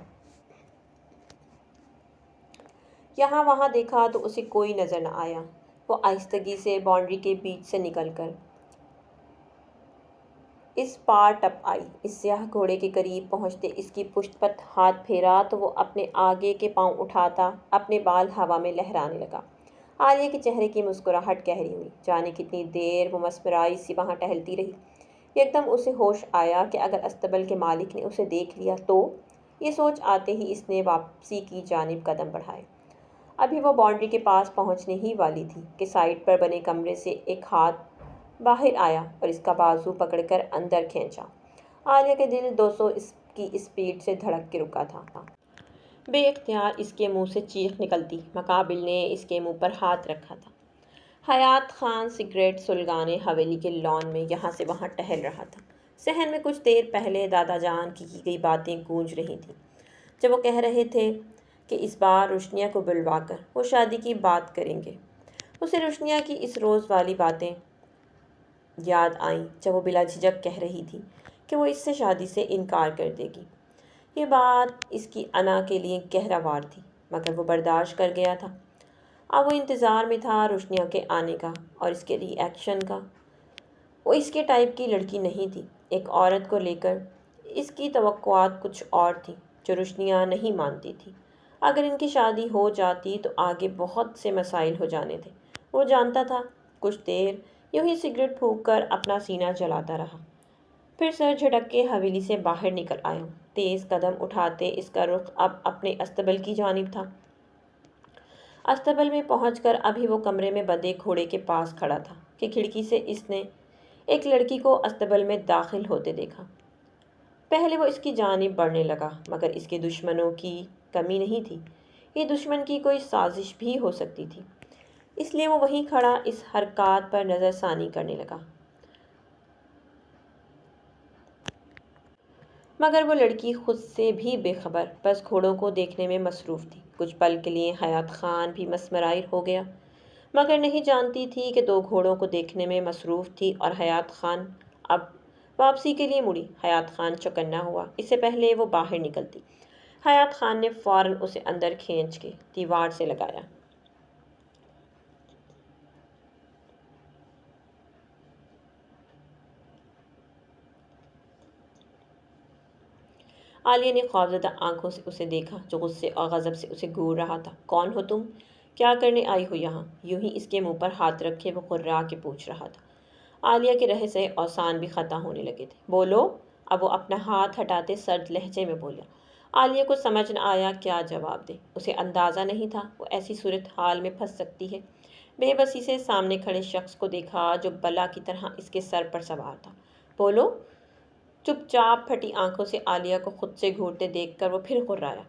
یہاں وہاں دیکھا تو اسے کوئی نظر نہ آیا۔ وہ آہستگی سے باؤنڈری کے بیچ سے نکل کر اس پار ٹپ آئی۔ اس سیاہ گھوڑے کے قریب پہنچتے اس کی پشت پر ہاتھ پھیرا تو وہ اپنے آگے کے پاؤں اٹھاتا اپنے بال ہوا میں لہرانے لگا۔ عالیہ کے چہرے کی مسکراہٹ گہری ہوئی۔ جانے کتنی دیر وہ مسمرائی سی وہاں ٹہلتی رہی۔ یکدم اسے ہوش آیا کہ اگر استبل کے مالک نے اسے دیکھ لیا تو؟ یہ سوچ آتے ہی اس نے واپسی کی جانب قدم بڑھائے۔ ابھی وہ باؤنڈری کے پاس پہنچنے ہی والی تھی کہ سائڈ پر بنے کمرے سے ایک ہاتھ باہر آیا اور اس کا بازو پکڑ کر اندر کھینچا۔ عالیہ کا دل 200 کی اسپیڈ سے دھڑک کے رکا تھا۔ بے اختیار اس کے منہ سے چیخ نکلتی۔ مقابل نے اس کے منہ پر ہاتھ رکھا تھا۔ حیات خان سگریٹ سلگانے حویلی کے لان میں یہاں سے وہاں ٹہل رہا تھا۔ صحن میں کچھ دیر پہلے دادا جان کی گئی باتیں گونج رہی تھیں، جب وہ کہہ رہے تھے کہ اس بار روشنیہ کو بلوا کر وہ شادی کی بات کریں گے۔ اسے روشنیہ کی اس روز والی باتیں یاد آئیں جب وہ بلا جھجک کہہ رہی تھی کہ وہ اس سے شادی سے انکار کر دے گی۔ یہ بات اس کی انا کے لیے گہرا وار تھی، مگر وہ برداشت کر گیا تھا۔ اب وہ انتظار میں تھا روشنیہ کے آنے کا اور اس کے ری ایکشن کا۔ وہ اس کے ٹائپ کی لڑکی نہیں تھی۔ ایک عورت کو لے کر اس کی توقعات کچھ اور تھیں جو روشنیہ نہیں مانتی تھی۔ اگر ان کی شادی ہو جاتی تو آگے بہت سے مسائل ہو جانے تھے، وہ جانتا تھا۔ کچھ دیر یوں ہی سگریٹ پھونک کر اپنا سینہ جلاتا رہا، پھر سر جھٹک کے حویلی سے باہر نکل آیا۔ تیز قدم اٹھاتے اس کا رخ اب اپنے استبل کی جانب تھا۔ استبل میں پہنچ کر ابھی وہ کمرے میں بندھے گھوڑے کے پاس کھڑا تھا کہ کھڑکی سے اس نے ایک لڑکی کو استبل میں داخل ہوتے دیکھا۔ پہلے وہ اس کی جانب بڑھنے لگا، مگر اس کے دشمنوں کی کمی نہیں تھی۔ یہ دشمن کی کوئی سازش بھی ہو سکتی تھی، اس لیے وہ وہیں کھڑا اس حرکات پر نظر ثانی کرنے لگا۔ مگر وہ لڑکی خود سے بھی بے خبر بس گھوڑوں کو دیکھنے میں مصروف تھی۔ کچھ پل کے لیے حیات خان بھی مسمرائی ہو گیا، مگر نہیں جانتی تھی کہ 2 گھوڑوں کو دیکھنے میں مصروف تھی اور حیات خان اب واپسی کے لیے مڑی۔ حیات خان چوکنا ہوا۔ اس سے پہلے وہ باہر نکلتی، حیات خان نے فوراً اسے اندر کھینچ کے دیوار سے لگایا۔ عالیہ نے خوفزدہ آنکھوں سے اسے دیکھا جو غصے اور غضب سے اسے گھور رہا تھا۔ کون ہو تم؟ کیا کرنے آئی ہو یہاں؟ یوں ہی اس کے منہ پر ہاتھ رکھے وہ قرا کے پوچھ رہا تھا۔ عالیہ کے رہے سہے اوسان بھی ختم ہونے لگے تھے۔ بولو! اب وہ اپنا ہاتھ ہٹاتے سرد لہجے میں بولا۔ عالیہ کو سمجھ نہ آیا کیا جواب دے۔ اسے اندازہ نہیں تھا وہ ایسی صورتحال میں پھنس سکتی ہے۔ بے بسی سے سامنے کھڑے شخص کو دیکھا جو بلا کی طرح اس کے سر پر سوار تھا۔ بولو! چپ چاپ پھٹی آنکھوں سے عالیہ کو خود سے گھورتے دیکھ کر وہ پھر قرایا۔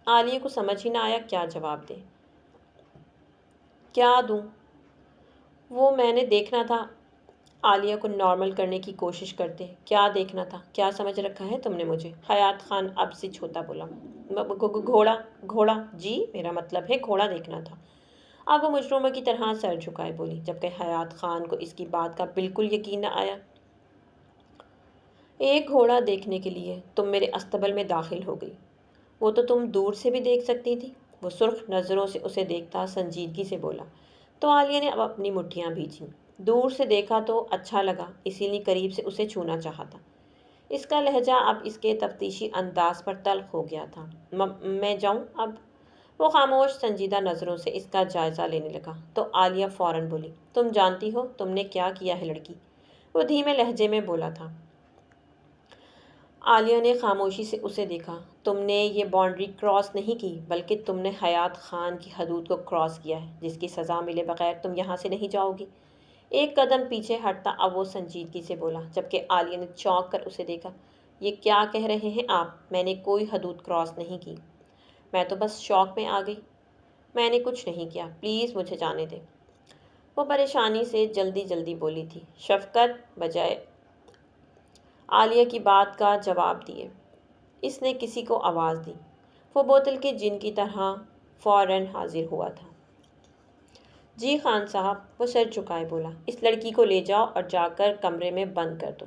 عالیہ کو سمجھ ہی نہ آیا کیا جواب دے۔ کیا دوں؟ وہ میں نے دیکھنا تھا۔ عالیہ کو نارمل کرنے کی کوشش کرتے۔ کیا دیکھنا تھا؟ کیا سمجھ رکھا ہے تم نے مجھے؟ حیات خان اب سے چھوتا بولا۔ گھوڑا؟ گھوڑا؟ جی میرا مطلب ہے گھوڑا دیکھنا تھا۔ اب وہ مجرمہ کی طرح سر جھکائے بولی، جبکہ حیات خان کو اس کی بات کا بالکل یقین نہ آیا۔ ایک گھوڑا دیکھنے کے لیے تم میرے استبل میں داخل ہو گئی؟ وہ تو تم دور سے بھی دیکھ سکتی تھی۔ وہ سرخ نظروں سے اسے دیکھتا سنجیدگی سے بولا۔ تو عالیہ نے اب اپنی مٹھیاں بھیجیں۔ دور سے دیکھا تو اچھا لگا، اسی لیے قریب سے اسے چھونا چاہتا۔ اس کا لہجہ اب اس کے تفتیشی انداز پر تلخ ہو گیا تھا۔ میں جاؤں اب؟ وہ خاموش سنجیدہ نظروں سے اس کا جائزہ لینے لگا تو عالیہ فوراً بولی، تم جانتی ہو تم نے کیا کیا ہے لڑکی؟ وہ دھیمے لہجے میں بولا تھا۔ عالیہ نے خاموشی سے اسے دیکھا۔ تم نے یہ باؤنڈری کراس نہیں کی، بلکہ تم نے حیات خان کی حدود کو کراس کیا ہے، جس کی سزا ملے بغیر تم یہاں سے نہیں جاؤ گی۔ ایک قدم پیچھے ہٹتا اب وہ سنجیدگی سے بولا، جبکہ عالیہ نے چونک کر اسے دیکھا۔ یہ کیا کہہ رہے ہیں آپ؟ میں نے کوئی حدود کراس نہیں کی، میں تو بس شوق میں آ گئی۔ میں نے کچھ نہیں کیا، پلیز مجھے جانے دیں۔ وہ پریشانی سے جلدی جلدی بولی تھی۔ شفقت بجائے عالیہ کی بات کا جواب دیے اس نے کسی کو آواز دی۔ وہ بوتل کے جن کی طرح فوراً حاضر ہوا تھا۔ جی خان صاحب، وہ سر جھکائے بولا، اس لڑکی کو لے جاؤ اور جا کر کمرے میں بند کر دو۔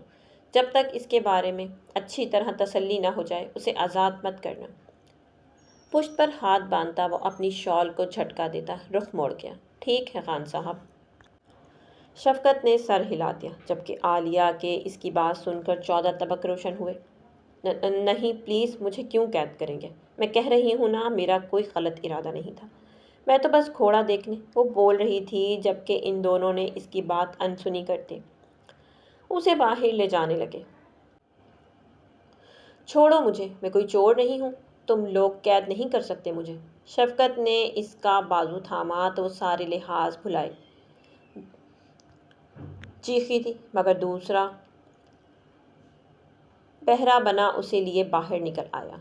جب تک اس کے بارے میں اچھی طرح تسلی نہ ہو جائے اسے آزاد مت کرنا۔ پشت پر ہاتھ باندھتا وہ اپنی شال کو جھٹکا دیتا رخ موڑ گیا۔ ٹھیک ہے خان صاحب۔ شفقت نے سر ہلا دیا، جبکہ عالیہ کے اس کی بات سن کر 14 طبق روشن ہوئے۔ نہیں پلیز، مجھے کیوں قید کریں گے؟ میں کہہ رہی ہوں نا، میرا کوئی غلط ارادہ نہیں تھا، میں تو بس گھوڑا دیکھنے، وہ بول رہی تھی، جبکہ ان دونوں نے اس کی بات انسنی کرتے اسے باہر لے جانے لگے۔ چھوڑو مجھے، میں کوئی چور نہیں ہوں، تم لوگ قید نہیں کر سکتے مجھے۔ شفقت نے اس کا بازو تھاما تو سارے لحاظ بھلائے چیخی تھی، مگر دوسرا بہرا بنا اسے لیے باہر نکل آیا۔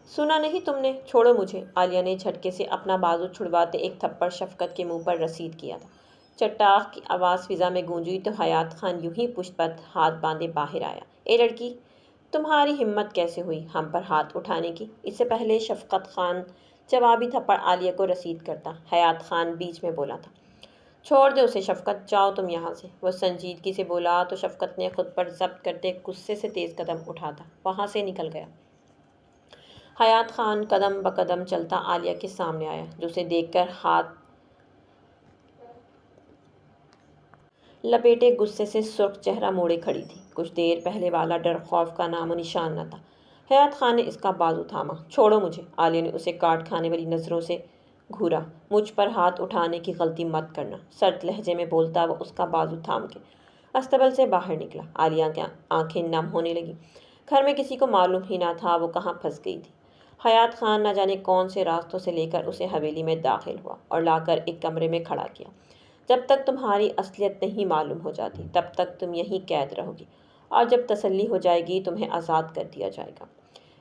سنا نہیں تم نے؟ چھوڑو مجھے۔ عالیہ نے جھٹکے سے اپنا بازو چھڑواتے ایک تھپڑ شفقت کے منہ پر رسید کیا تھا۔ چٹاخ کی آواز فضا میں گونجی تو حیات خان یوں ہی پشت پر ہاتھ باندھے باہر آیا۔ اے لڑکی، تمہاری ہمت کیسے ہوئی ہم پر ہاتھ اٹھانے کی؟ اس سے پہلے شفقت خان جوابی تھپڑ عالیہ کو رسید کرتا، حیات خان بیچ میں بولا تھا، چھوڑ دے اسے شفقت، جاؤ تم یہاں سے۔ وہ سنجیدگی سے بولا تو شفقت نے خود پر ضبط کرتے غصے سے تیز قدم اٹھاتا وہاں سے نکل گیا۔ حیات خان قدم بقدم چلتا عالیہ کے سامنے آیا، جو اسے دیکھ کر ہاتھ لپیٹے غصے سے سرخ چہرہ موڑے کھڑی تھی۔ کچھ دیر پہلے والا ڈر خوف کا نام و نشان نہ تھا۔ حیات خان نے اس کا بازو تھاما۔ چھوڑو مجھے۔ عالیہ نے اسے کاٹ کھانے والی نظروں سے گھورا۔ مجھ پر ہاتھ اٹھانے کی غلطی مت کرنا، سرد لہجے میں بولتا وہ اس کا بازو تھام کے استبل سے باہر نکلا۔ عالیہ کی آنکھیں نم ہونے لگیں۔ گھر میں کسی کو معلوم ہی نہ تھا وہ کہاں پھنس گئی تھی۔ حیات خان نہ جانے کون سے راستوں سے لے کر اسے حویلی میں داخل ہوا اور لا کر ایک کمرے میں کھڑا کیا۔ جب تک تمہاری اصلیت نہیں معلوم ہو جاتی تب تک تم یہیں قید رہو گی، اور جب تسلی ہو جائے گی تمہیں آزاد کر دیا جائے گا،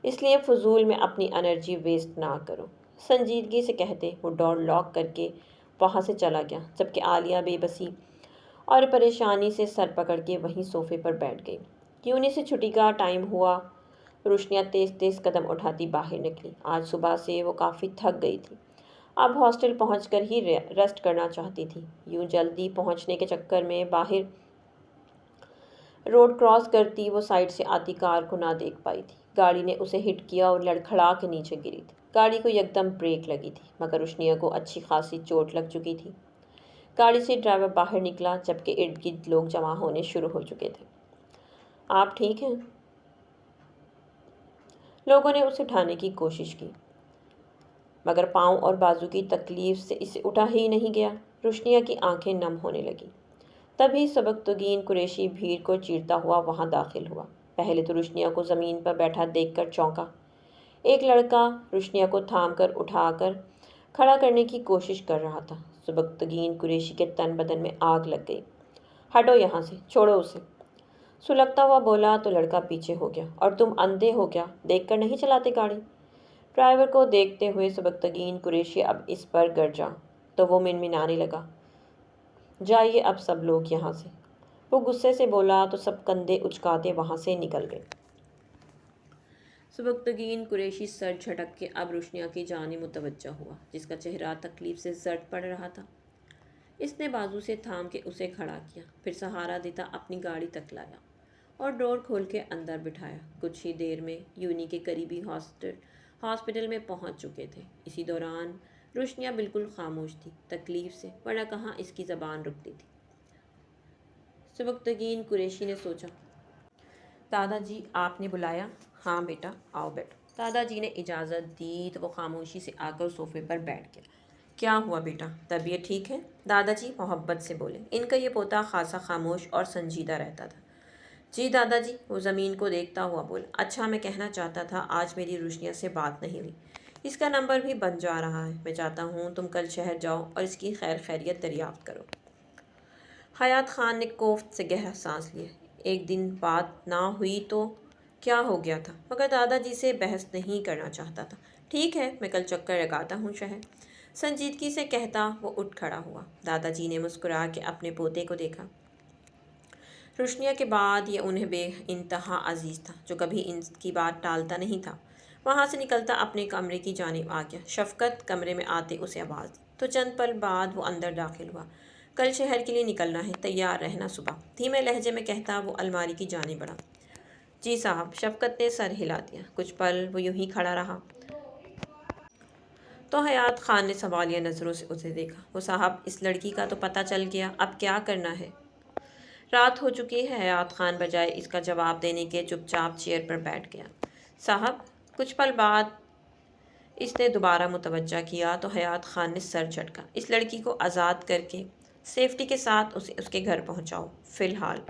اس لیے فضول میں اپنی انرجی ویسٹ نہ کرو، سنجیدگی سے کہتے وہ ڈور لاک کر کے وہاں سے چلا گیا، جبکہ عالیہ بے بسی اور پریشانی سے سر پکڑ کے وہیں صوفے پر بیٹھ گئی۔ یونی سے چھٹی کا ٹائم ہوا۔ روشنیاں تیز تیز قدم اٹھاتی باہر نکلی۔ آج صبح سے وہ کافی تھک گئی تھی، اب ہاسٹل پہنچ کر ہی ریسٹ کرنا چاہتی تھی۔ یوں جلدی پہنچنے کے چکر میں باہر روڈ کراس کرتی وہ سائڈ سے آتی کار کو نہ دیکھ پائی تھی۔ گاڑی نے اسے ہٹ کیا اور لڑکھڑا کے نیچے گری تھی۔ گاڑی کو یکدم بریک لگی تھی، مگر روشنیا کو اچھی خاصی چوٹ لگ چکی تھی۔ گاڑی سے ڈرائیور باہر نکلا، جبکہ ارد گرد لوگ جمع ہونے شروع ہو چکے تھے۔ آپ ٹھیک ہیں؟ لوگوں نے اسے اٹھانے کی کوشش کی، مگر پاؤں اور بازو کی تکلیف سے اسے اٹھا ہی نہیں گیا۔ روشنیا کی آنکھیں نم ہونے لگیں۔ تبھی سبکتگین قریشی بھیڑ کو چیرتا ہوا وہاں داخل ہوا۔ پہلے تو روشنیا کو زمین پر بیٹھا دیکھ کر چونکا۔ ایک لڑکا روشنیا کو تھام کر اٹھا کر کھڑا کرنے کی کوشش کر رہا تھا۔ سبکتگین قریشی کے تن بدن میں آگ لگ گئی۔ ہٹو یہاں سے، چھوڑو اسے، سلگتا ہوا بولا تو لڑکا پیچھے ہو گیا۔ اور تم اندھے ہو کیا؟ دیکھ کر نہیں چلاتے گاڑی؟ ڈرائیور کو دیکھتے ہوئے سبکتگین قریشی اب اس پر گرجا تو وہ منمنانے لگا، جائیے اب سب لوگ یہاں سے۔ وہ غصے سے بولا تو سب کندھے اچکاتے وہاں سے نکل گئے۔ سبکتگین قریشی سر جھٹک کے اب روشنیا کی جانب متوجہ ہوا، جس کا چہرہ تکلیف سے زرد پڑ رہا تھا۔ اس نے بازو سے تھام کے اسے کھڑا کیا، پھر سہارا دیتا اپنی گاڑی تک لایا اور ڈور کھول کے اندر بٹھایا۔ کچھ ہی دیر میں یونی کے قریبی ہاسپٹل میں پہنچ چکے تھے۔ اسی دوران روشنیا بالکل خاموش تھی، تکلیف سے، ورنہ کہاں اس کی زبان رکتی تھی۔ سبکتگین قریشی نے سوچا، دادا جی آپ نے بلایا؟ ہاں بیٹا، آؤ بیٹھو۔ دادا جی نے اجازت دی تو وہ خاموشی سے آ کر صوفے پر بیٹھ گیا۔ کیا ہوا بیٹا، طبیعت ٹھیک ہے؟ دادا جی محبت سے بولے۔ ان کا یہ پوتا خاصا خاموش اور سنجیدہ رہتا تھا۔ جی دادا جی، وہ زمین کو دیکھتا ہوا بولا۔ اچھا، میں کہنا چاہتا تھا آج میری روشنیا سے بات نہیں ہوئی، اس کا نمبر بھی بند جا رہا ہے، میں چاہتا ہوں تم کل شہر جاؤ اور اس کی خیر خیریت دریافت کرو۔ حیات خان نے کوفت سے گہرا سانس لیا۔ ایک دن بات نہ ہوئی تو کیا ہو گیا تھا، مگر دادا جی سے بحث نہیں کرنا چاہتا تھا۔ ٹھیک ہے، میں کل چکر لگاتا ہوں شہر، سنجیدگی سے کہتا وہ اٹھ کھڑا ہوا۔ دادا جی نے مسکرا کے اپنے پوتے کو دیکھا۔ روشنیا کے بعد یہ انہیں بے انتہا عزیز تھا، جو کبھی ان کی بات ٹالتا نہیں تھا۔ وہاں سے نکلتا اپنے کمرے کی جانب آ گیا۔ شفقت کمرے میں آتے اسے آواز دی تو چند پل بعد وہ اندر داخل ہوا۔ کل شہر کے لیے نکلنا ہے، تیار رہنا صبح، دھیمے لہجے میں کہتا وہ الماری کی جانب بڑھا۔ جی صاحب، شفقت نے سر ہلا دیا۔ کچھ پل وہ یوں ہی کھڑا رہا تو حیات خان نے سوالیہ نظروں سے اسے دیکھا۔ وہ صاحب، اس لڑکی کا تو پتہ چل گیا، اب کیا کرنا ہے؟ رات ہو چکی ہے۔ حیات خان بجائے اس کا جواب دینے کے چپ چاپ چیئر پر بیٹھ گیا۔ صاحب، کچھ پل بعد اس نے دوبارہ متوجہ کیا تو حیات خان نے سر جھٹکا۔ اس لڑکی کو آزاد کر کے سیفٹی کے ساتھ اسے اس کے گھر پہنچاؤ فی الحال۔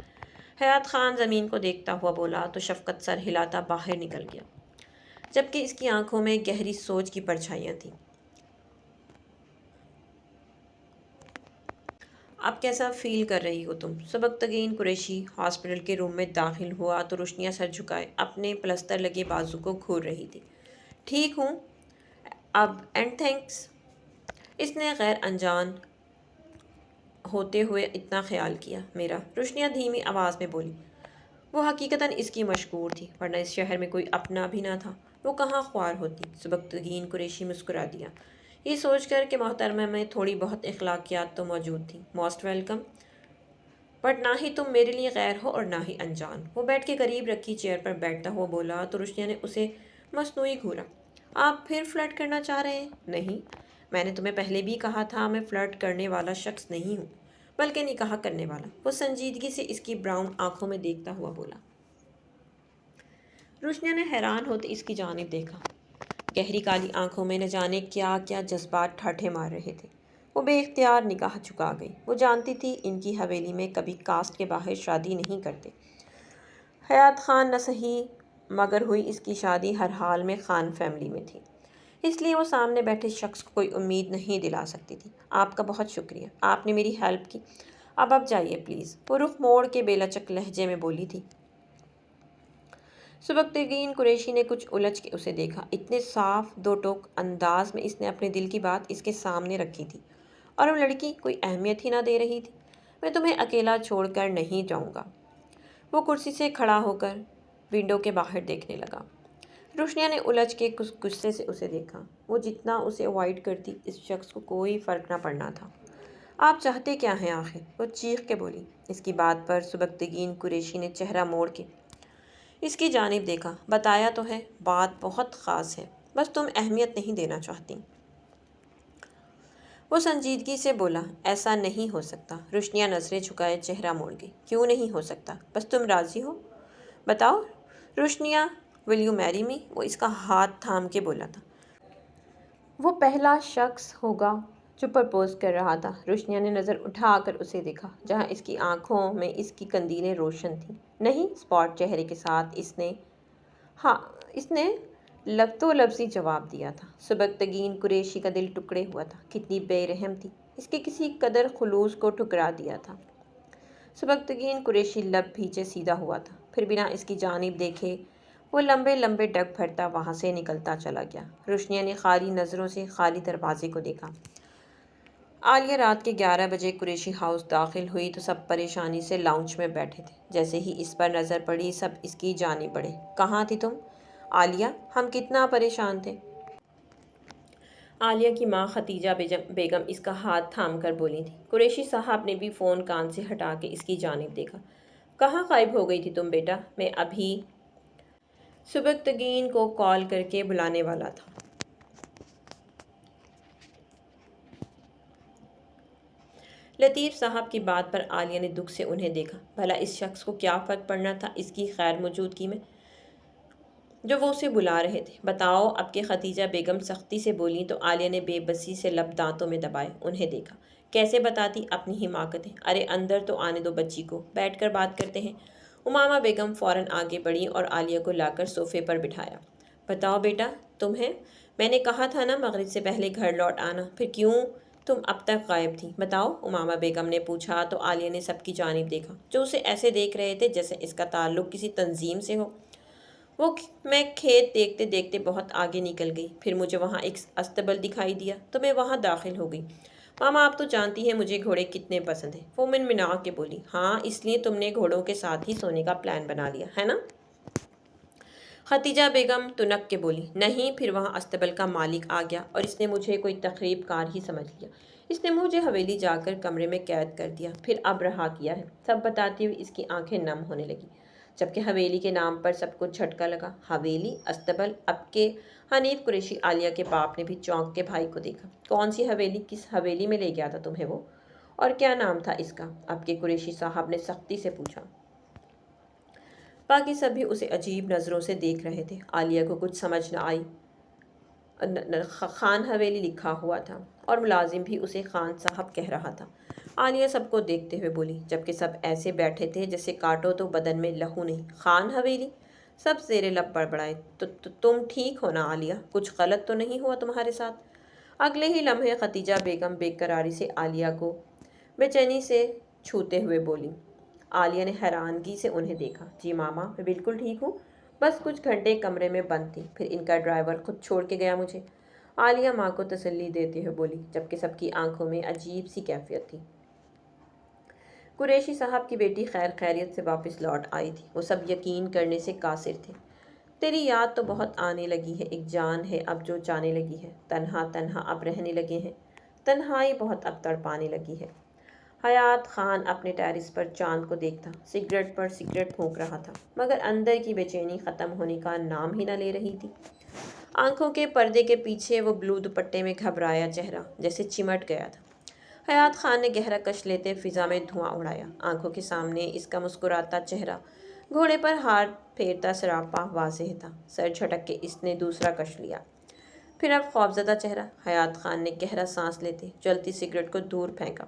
حیات خان زمین کو دیکھتا ہوا بولا تو شفقت سر ہلاتا باہر نکل گیا، جبکہ اس کی آنکھوں میں گہری سوچ کی پرچھائیاں تھیں۔ اب کیسا فیل کر رہی ہو تم؟ سبکتگین قریشی ہاسپٹل کے روم میں داخل ہوا تو روشنیاں سر جھکائے اپنے پلستر لگے بازو کو گھور رہی تھی۔ ٹھیک ہوں اب، اینڈ تھینکس۔ اس نے غیر انجان ہوتے ہوئے اتنا خیال کیا میرا۔ روشنیاں دھیمی آواز میں بولی۔ وہ حقیقتاً اس کی مشکور تھی، ورنہ اس شہر میں کوئی اپنا بھی نہ تھا، وہ کہاں خوار ہوتی۔ سبکتگین قریشی مسکرا دیا، یہ سوچ کر کہ محترمہ میں تھوڑی بہت اخلاقیات تو موجود تھیں۔ موسٹ ویلکم، بٹ نہ ہی تم میرے لیے غیر ہو اور نہ ہی انجان۔ وہ بیٹھ کے قریب رکھی چیئر پر بیٹھتا ہوا بولا تو روشنیاں نے اسے مصنوعی گھورا۔ آپ پھر فلرٹ کرنا چاہ رہے ہیں؟ نہیں، میں نے تمہیں پہلے بھی کہا تھا میں فلرٹ کرنے والا شخص نہیں ہوں، بلکہ نکاح کرنے والا۔ وہ سنجیدگی سے اس کی براؤن آنکھوں میں دیکھتا ہوا بولا۔ روشنیاں نے حیران ہوتے اس کی جانب دیکھا۔ گہری کالی آنکھوں میں نہ جانے کیا کیا جذبات ٹھاٹھے مار رہے تھے۔ وہ بے اختیار نگاہ چکا گئی۔ وہ جانتی تھی ان کی حویلی میں کبھی کاسٹ کے باہر شادی نہیں کرتے۔ حیات خان نہ صحیح مگر ہوئی اس کی شادی ہر حال میں خان فیملی میں تھی، اس لیے وہ سامنے بیٹھے شخص کو کوئی امید نہیں دلا سکتی تھی۔ آپ کا بہت شکریہ، آپ نے میری ہیلپ کی، اب آپ جائیے پلیز، وہ رخ موڑ کے بے لچک لہجے میں بولی تھی۔ سبکتگین قریشی نے کچھ الجھ کے اسے دیکھا۔ اتنے صاف دو ٹوک انداز میں اس نے اپنے دل کی بات اس کے سامنے رکھی تھی، اور وہ لڑکی کوئی اہمیت ہی نہ دے رہی تھی۔ میں تمہیں اکیلا چھوڑ کر نہیں جاؤں گا۔ وہ کرسی سے کھڑا ہو کر ونڈو کے باہر دیکھنے لگا۔ روشنیاں نے الجھ کے کچھ غصے سے اسے دیکھا۔ وہ جتنا اسے اوائڈ کرتی، اس شخص کو کوئی فرق نہ پڑنا تھا۔ آپ چاہتے کیا ہیں آخر؟ وہ چیخ کے بولی۔ اس کی بات پر سبکتگین قریشی نے چہرہ موڑ کے اس کی جانب دیکھا۔ بتایا تو ہے، بات بہت خاص ہے، بس تم اہمیت نہیں دینا چاہتی۔ وہ سنجیدگی سے بولا، ایسا نہیں ہو سکتا۔ روشنیاں نظریں جھکائے چہرہ موڑ گئی۔ کیوں نہیں ہو سکتا؟ بس تم راضی ہو؟ بتاؤ روشنیاں، ول یو میری می؟ وہ اس کا ہاتھ تھام کے بولا تھا۔ وہ پہلا شخص ہوگا جو پرپوز کر رہا تھا۔ روشنیاں نے نظر اٹھا کر اسے دیکھا، جہاں اس کی آنکھوں میں اس کی قندیلیں روشن تھیں۔ نہیں، اسپاٹ چہرے کے ساتھ اس نے لفظی جواب دیا تھا۔ سبکتگین قریشی کا دل ٹکڑے ہوا تھا۔ کتنی بے رحم تھی، اس کے کسی قدر خلوص کو ٹھکرا دیا تھا۔ سبکتگین قریشی لب بھیچے سیدھا ہوا تھا، پھر بنا اس کی جانب دیکھے وہ لمبے لمبے ڈگ بھرتا وہاں سے نکلتا چلا گیا۔ روشنیاں نے خالی نظروں سے خالی دروازے کو دیکھا۔ عالیہ رات کے 11 بجے قریشی ہاؤس داخل ہوئی تو سب پریشانی سے لاؤنج میں بیٹھے تھے۔ جیسے ہی اس پر نظر پڑی سب اس کی جانب بڑھے۔ کہاں تھی تم؟ عالیہ، ہم کتنا پریشان تھے۔ عالیہ کی ماں ختیجہ بیگم اس کا ہاتھ تھام کر بولی تھی۔ قریشی صاحب نے بھی فون کان سے ہٹا کے اس کی جانب دیکھا۔ کہاں غائب ہو گئی تھی تم بیٹا؟ میں ابھی سبکتگین کو کال کر کے بلانے والا تھا۔ لطیف صاحب کی بات پر عالیہ نے دکھ سے انہیں دیکھا۔ بھلا اس شخص کو کیا فرق پڑنا تھا اس کی غیر موجودگی میں جو وہ اسے بلا رہے تھے؟ بتاؤ اب کہ ختیجہ بیگم سختی سے بولیں تو عالیہ نے بے بسی سے لب دانتوں میں دبائے انہیں دیکھا۔ کیسے بتاتی اپنی حماقتیں؟ ارے اندر تو آنے دو بچی کو، بیٹھ کر بات کرتے ہیں۔ امامہ بیگم فوراً آگے بڑھیں اور عالیہ کو لا کر صوفے پر بٹھایا۔ بتاؤ بیٹا، تمہیں میں نے کہا تھا نا مغرب سے پہلے گھر لوٹ آنا، پھر کیوں تم اب تک غائب تھی؟ بتاؤ، امامہ بیگم نے پوچھا تو عالیہ نے سب کی جانب دیکھا جو اسے ایسے دیکھ رہے تھے جیسے اس کا تعلق کسی تنظیم سے ہو۔ میں کھیت دیکھتے دیکھتے بہت آگے نکل گئی، پھر مجھے وہاں ایک استبل دکھائی دیا تو میں وہاں داخل ہو گئی۔ ماما آپ تو جانتی ہیں مجھے گھوڑے کتنے پسند ہیں، وہ منمنا کے بولی۔ ہاں، اس لیے تم نے گھوڑوں کے ساتھ ہی سونے کا پلان بنا لیا ہے نا؟ ختیجہ بیگم تنک کے بولی۔ نہیں، پھر وہاں استبل کا مالک آ گیا اور اس نے مجھے کوئی تخریب کار ہی سمجھ لیا۔ اس نے مجھے حویلی جا کر کمرے میں قید کر دیا، پھر اب رہا کیا ہے، سب بتاتی ہوئی اس کی آنکھیں نم ہونے لگی، جبکہ حویلی کے نام پر سب کو جھٹکا لگا۔ حویلی؟ استبل! اب کے حنیف قریشی عالیہ کے باپ نے بھی چونک کے بھائی کو دیکھا۔ کون سی حویلی؟ کس حویلی میں لے گیا تھا تمہیں وہ؟ اور کیا نام تھا اس کا؟ اب کے قریشی صاحب نے سختی سے پوچھا۔ باقی سب بھی اسے عجیب نظروں سے دیکھ رہے تھے۔ عالیہ کو کچھ سمجھ نہ آئی۔ خان حویلی لکھا ہوا تھا اور ملازم بھی اسے خان صاحب کہہ رہا تھا۔ عالیہ سب کو دیکھتے ہوئے بولی، جبکہ سب ایسے بیٹھے تھے جیسے کاٹو تو بدن میں لہو نہیں۔ خان حویلی؟ سب زیر لب بڑبڑائے۔ تم ٹھیک ہو نا عالیہ؟ کچھ غلط تو نہیں ہوا تمہارے ساتھ؟ اگلے ہی لمحے ختیجہ بیگم بے قراری سے عالیہ کو بے چینی سے چھوتے ہوئے بولی۔ عالیہ نے حیرانگی سے انہیں دیکھا۔ جی ماما، میں بالکل ٹھیک ہوں، بس کچھ گھنٹے کمرے میں بند تھی، پھر ان کا ڈرائیور خود چھوڑ کے گیا مجھے، عالیہ ماں کو تسلی دیتے ہوئے بولی، جبکہ سب کی آنکھوں میں عجیب سی کیفیت تھی۔ قریشی صاحب کی بیٹی خیر خیریت سے واپس لوٹ آئی تھی، وہ سب یقین کرنے سے قاصر تھے۔ تیری یاد تو بہت آنے لگی ہے، ایک جان ہے اب جو جانے لگی ہے، تنہا تنہا اب رہنے لگے ہیں، تنہائی بہت اب تڑپانے لگی ہے۔ حیات خان اپنے ٹیرس پر چاند کو دیکھتا، سگریٹ پر سگریٹ پھونک رہا تھا، مگر اندر کی بے چینی ختم ہونے کا نام ہی نہ لے رہی تھی۔ آنکھوں کے پردے کے پیچھے وہ بلو دوپٹے میں گھبرایا چہرہ جیسے چمٹ گیا تھا۔ حیات خان نے گہرا کش لیتے فضا میں دھواں اڑایا۔ آنکھوں کے سامنے اس کا مسکراتا چہرہ، گھوڑے پر ہاتھ پھیرتا سراپا واضح تھا۔ سر جھٹک کے اس نے دوسرا کش لیا، پھر اب خوفزدہ چہرہ۔ حیات خان نے گہرا سانس لیتے جلتی سگریٹ کو دور پھینکا،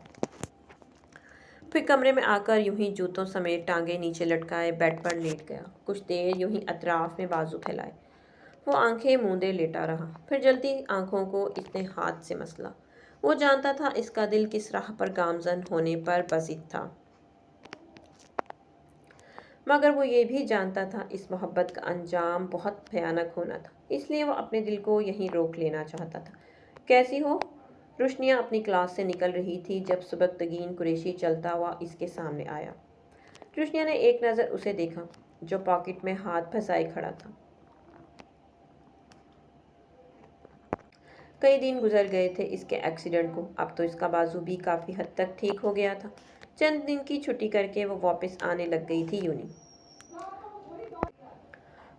پھر کمرے میں آ کر یوں ہی جوتوں سمیت ٹانگیں نیچے لٹکائے بیڈ پر لیٹ گیا۔ کچھ دیر یوں ہی اطراف میں بازو پھیلائے وہ آنکھیں موندے لیٹا رہا، پھر جلتی آنکھوں کو اس نے ہاتھ سے مسلا۔ وہ جانتا تھا اس کا دل کس راہ پر گامزن ہونے پر بضد تھا، مگر وہ یہ بھی جانتا تھا اس محبت کا انجام بہت بھیانک ہونا تھا، اس لیے وہ اپنے دل کو یہیں روک لینا چاہتا تھا۔ کیسی ہو؟ روشنیہ اپنی کلاس سے نکل رہی تھی جب سبکتگین قریشی چلتا ہوا اس کے سامنے آیا۔ روشنیہ نے ایک نظر اسے دیکھا جو پاکٹ میں ہاتھ پھنسائے کھڑا تھا۔ کئی دن گزر گئے تھے اس کے ایکسیڈنٹ کو، اب تو اس کا بازو بھی کافی حد تک ٹھیک ہو گیا تھا۔ چند دن کی چھٹی کر کے وہ واپس آنے لگ گئی تھی یونی۔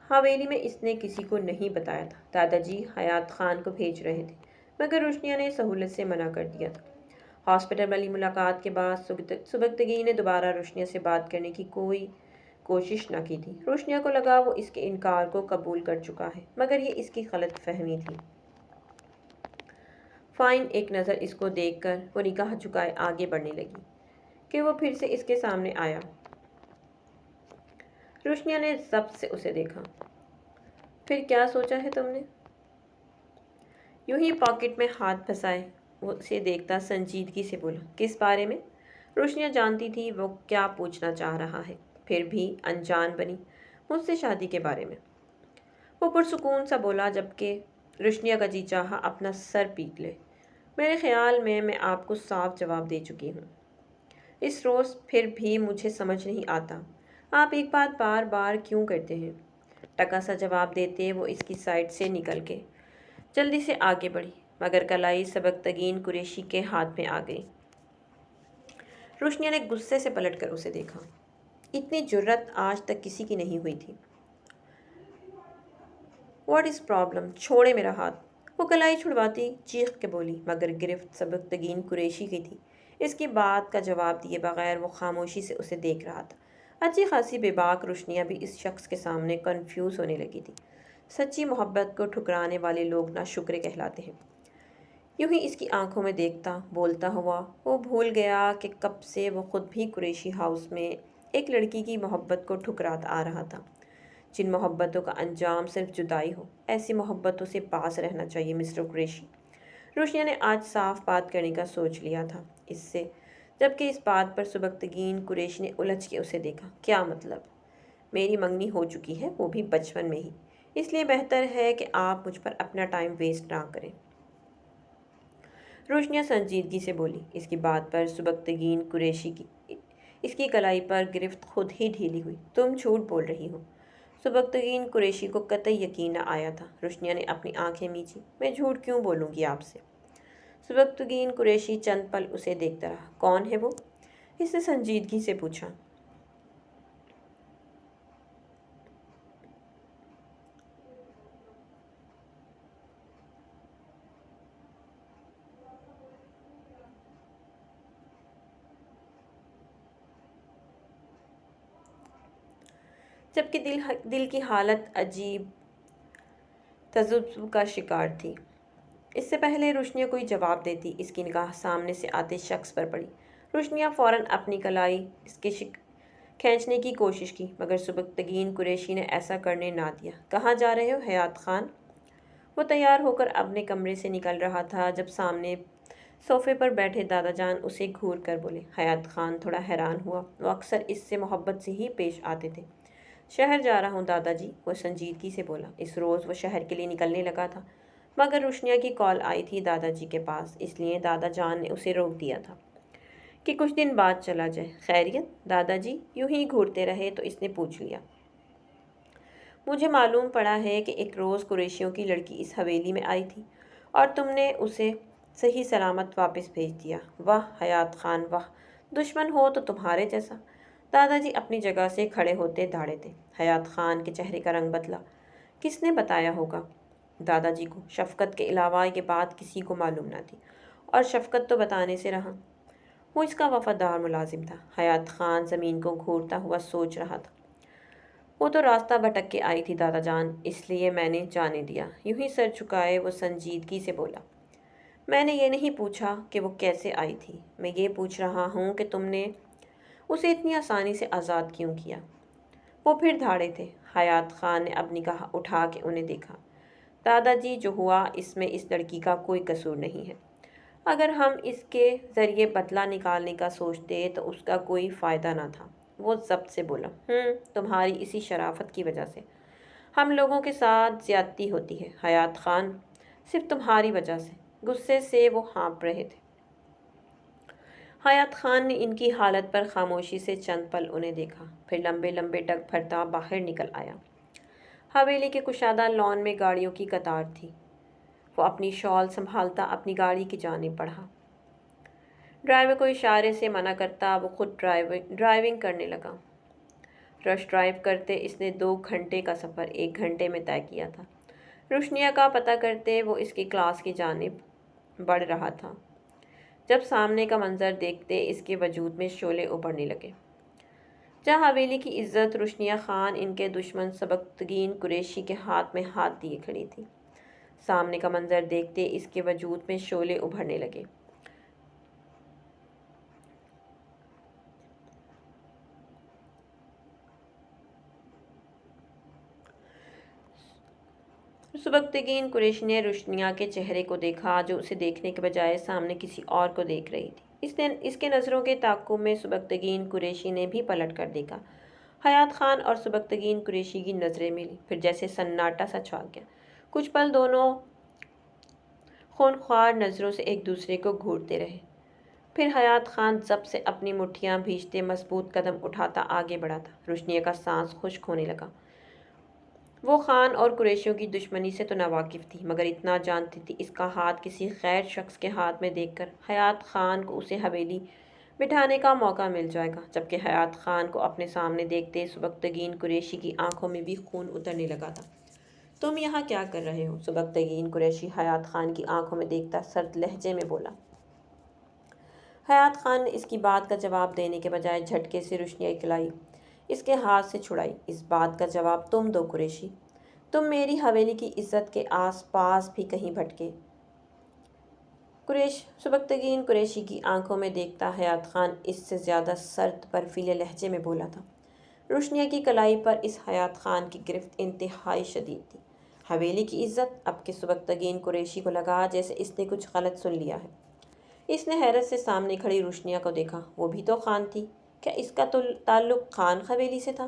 حویلی میں اس نے کسی کو نہیں بتایا تھا۔ دادا جی حیات خان کو بھیج رہے تھے، مگر روشنیہ نے سہولت سے منع کر دیا تھا۔ ہاسپٹل والی ملاقات کے بعد سبکتگین نے دوبارہ روشنیہ سے بات کرنے کی کوئی کوشش نہ کی تھی۔ روشنیہ کو لگا وہ اس کے انکار کو قبول کر چکا ہے، مگر یہ اس کی غلط فہمی تھی۔ فائن ایک نظر اس کو دیکھ کر وہ نگاہ جھکائے آگے بڑھنے لگی کہ وہ پھر سے اس کے سامنے آیا۔ روشنیہ نے ضبط سے اسے دیکھا۔ پھر کیا سوچا ہے تم نے؟ یوں ہی پاکٹ میں ہاتھ پھنسائے وہ اسے دیکھتا سنجیدگی سے بولا، کس بارے میں؟ روشنیہ جانتی تھی وہ کیا پوچھنا چاہ رہا ہے، پھر بھی انجان بنی، مجھ سے شادی کے بارے میں۔ وہ پرسکون سا بولا جبکہ روشنیہ کا جی چاہا اپنا سر پیٹ لے، میرے خیال میں آپ کو صاف جواب دے چکی ہوں اس روز، پھر بھی مجھے سمجھ نہیں آتا آپ ایک بات بار بار کیوں کرتے ہیں۔ ٹکا سا جواب دیتے وہ اس کی سائڈ سے نکل کے جلدی سے آگے بڑھی، مگر کلائی سبکتگین قریشی کے ہاتھ میں آ گئی۔ روشنیہ نے غصے سے پلٹ کر اسے دیکھا، اتنی جرأت آج تک کسی کی نہیں ہوئی تھی۔ What is problem? چھوڑے میرا ہاتھ، وہ کلائی چھڑواتی چیخ کے بولی، مگر گرفت سبکتگین قریشی کی تھی۔ اس کی بات کا جواب دیے بغیر وہ خاموشی سے اسے دیکھ رہا تھا۔ اچھی خاصی بے باک روشنیہ بھی اس شخص کے سامنے کنفیوز ہونے لگی تھی۔ سچی محبت کو ٹھکرانے والے لوگ ناشکرے کہلاتے ہیں۔ یوں ہی اس کی آنکھوں میں دیکھتا بولتا ہوا وہ بھول گیا کہ کب سے وہ خود بھی قریشی ہاؤس میں ایک لڑکی کی محبت کو ٹھکراتا آ رہا تھا۔ جن محبتوں کا انجام صرف جدائی ہو، ایسی محبتوں سے پاس رہنا چاہیے مسٹر قریشی۔ روشنیہ نے آج صاف بات کرنے کا سوچ لیا تھا اس سے، جبکہ اس بات پر سبکتگین قریشی نے الجھ کے اسے دیکھا۔ کیا مطلب؟ میری منگنی ہو چکی ہے، وہ بھی بچپن میں ہی، اس لیے بہتر ہے کہ آپ مجھ پر اپنا ٹائم ویسٹ نہ کریں، روشنیہ سنجیدگی سے بولی۔ اس کی بات پر سبکتگین قریشی کی اس کی کلائی پر گرفت خود ہی ڈھیلی ہوئی۔ تم جھوٹ بول رہی ہو۔ سبکتگین قریشی کو قطعی یقین نہ آیا تھا۔ روشنیہ نے اپنی آنکھیں میچی، میں جھوٹ کیوں بولوں گی آپ سے؟ سبکتگین قریشی چند پل اسے دیکھتا رہا۔ کون ہے وہ؟ اس نے سنجیدگی سے پوچھا۔ جبکہ دل کی حالت عجیب تذبذب کا شکار تھی۔ اس سے پہلے روشنیہ کوئی جواب دیتی، اس کی نگاہ سامنے سے آتے شخص پر پڑی۔ روشنیہ فوراً اپنی کلائی اس کے کھینچنے کی کوشش کی، مگر سبکتگین قریشی نے ایسا کرنے نہ دیا۔ کہاں جا رہے ہو حیات خان؟ وہ تیار ہو کر اپنے کمرے سے نکل رہا تھا جب سامنے صوفے پر بیٹھے دادا جان اسے گھور کر بولے۔ حیات خان تھوڑا حیران ہوا، وہ اکثر اس سے محبت سے ہی پیش آتے تھے۔ شہر جا رہا ہوں دادا جی، وہ سنجیدگی سے بولا۔ اس روز وہ شہر کے لیے نکلنے لگا تھا، مگر روشنیہ کی کال آئی تھی دادا جی کے پاس، اس لیے دادا جان نے اسے روک دیا تھا کہ کچھ دن بعد چلا جائے۔ خیریت دادا جی؟ یوں ہی گھورتے رہے تو اس نے پوچھ لیا۔ مجھے معلوم پڑا ہے کہ ایک روز قریشیوں کی لڑکی اس حویلی میں آئی تھی اور تم نے اسے صحیح سلامت واپس بھیج دیا۔ واہ حیات خان واہ، دشمن ہو تو تمہارے جیسا۔ دادا جی اپنی جگہ سے کھڑے ہوتے دھاڑے تھے۔ حیات خان کے چہرے کا رنگ بدلا۔ کس نے بتایا ہوگا؟ دادا جی کو۔ شفقت کے علاوہ یہ بات کسی کو معلوم نہ تھی، اور شفقت تو بتانے سے رہا۔ وہ اس کا وفادار ملازم تھا۔ حیات خان زمین کو گھورتا ہوا سوچ رہا تھا۔ وہ تو راستہ بھٹک کے آئی تھی دادا جان، اس لیے میں نے جانے دیا۔ یوں ہی سر جھکائے وہ سنجیدگی سے بولا۔ میں نے یہ نہیں پوچھا کہ وہ کیسے آئی تھی، میں یہ پوچھ رہا ہوں کہ تم نے اسے اتنی آسانی سے آزاد کیوں کیا؟ وہ پھر دھاڑے تھے۔ حیات خان نے اب نگاہ اٹھا کے انہیں دیکھا۔ دادا جی جو ہوا اس میں اس لڑکی کا کوئی قصور نہیں ہے۔ اگر ہم اس کے ذریعے بدلہ نکالنے کا سوچتے تو اس کا کوئی فائدہ نہ تھا۔ وہ ضبط سے بولا۔ تمہاری اسی شرافت کی وجہ سے ہم لوگوں کے ساتھ زیادتی ہوتی ہے حیات خان، صرف تمہاری وجہ سے۔ غصے سے وہ ہانپ رہے تھے۔ حیات خان نے ان کی حالت پر خاموشی سے چند پل انہیں دیکھا، پھر لمبے لمبے ڈگ بھرتا باہر نکل آیا۔ حویلی کے کشادہ لان میں گاڑیوں کی قطار تھی۔ وہ اپنی شال سنبھالتا اپنی گاڑی کی جانب بڑھا۔ ڈرائیور کو اشارے سے منع کرتا وہ خود ڈرائیونگ کرنے لگا۔ رش ڈرائیو کرتے اس نے 2 گھنٹے کا سفر 1 گھنٹے میں طے کیا تھا۔ روشنیہ کا پتہ کرتے وہ اس کی کلاس کی جانب بڑھ رہا تھا جب سامنے کا منظر دیکھتے اس کے وجود میں شعلے ابھرنے لگے۔ جہاں حویلی کی عزت روشنیہ خان ان کے دشمن سبکتگین قریشی کے ہاتھ میں ہاتھ دیے کھڑی تھی، سامنے کا منظر دیکھتے اس کے وجود میں شعلے ابھرنے لگے۔ سبکتگین قریشی نے روشنیہ کے چہرے کو دیکھا جو اسے دیکھنے کے بجائے سامنے کسی اور کو دیکھ رہی تھی۔ اس کے نظروں کے تعاقب میں سبکتگین قریشی نے بھی پلٹ کر دیکھا۔ حیات خان اور سبکتگین قریشی کی نظریں ملی، پھر جیسے سناٹا سا چھا گیا۔ کچھ پل دونوں خونخوار نظروں سے ایک دوسرے کو گھورتے رہے، پھر حیات خان ضبط سے اپنی مٹھیاں بھیجتے مضبوط قدم اٹھاتا آگے بڑھا تھا۔ روشنیہ کا سانس خشک ہونے لگا۔ وہ خان اور قریشیوں کی دشمنی سے تو ناواقف تھی، مگر اتنا جانتی تھی اس کا ہاتھ کسی غیر شخص کے ہاتھ میں دیکھ کر حیات خان کو اسے حویلی بٹھانے کا موقع مل جائے گا۔ جبکہ حیات خان کو اپنے سامنے دیکھتے سبکتگین قریشی کی آنکھوں میں بھی خون اترنے لگا تھا۔ تم یہاں کیا کر رہے ہو؟ سبکتگین قریشی حیات خان کی آنکھوں میں دیکھتا سرد لہجے میں بولا۔ حیات خان نے اس کی بات کا جواب دینے کے بجائے جھٹکے سے روشنیہ کی کلائی اس کے ہاتھ سے چھڑائی۔ اس بات کا جواب تم دو قریشی، تم میری حویلی کی عزت کے آس پاس بھی کہیں بھٹکے۔ سبکتگین قریشی کی آنکھوں میں دیکھتا حیات خان اس سے زیادہ سرد برفیلے لہجے میں بولا تھا۔ روشنیہ کی کلائی پر اس حیات خان کی گرفت انتہائی شدید تھی۔ حویلی کی عزت؟ اب کہ سبکتگین قریشی کو لگا جیسے اس نے کچھ غلط سن لیا ہے۔ اس نے حیرت سے سامنے کھڑی روشنیہ کو دیکھا۔ وہ بھی تو خان تھی، کیا اس کا تعلق خان حویلی سے تھا؟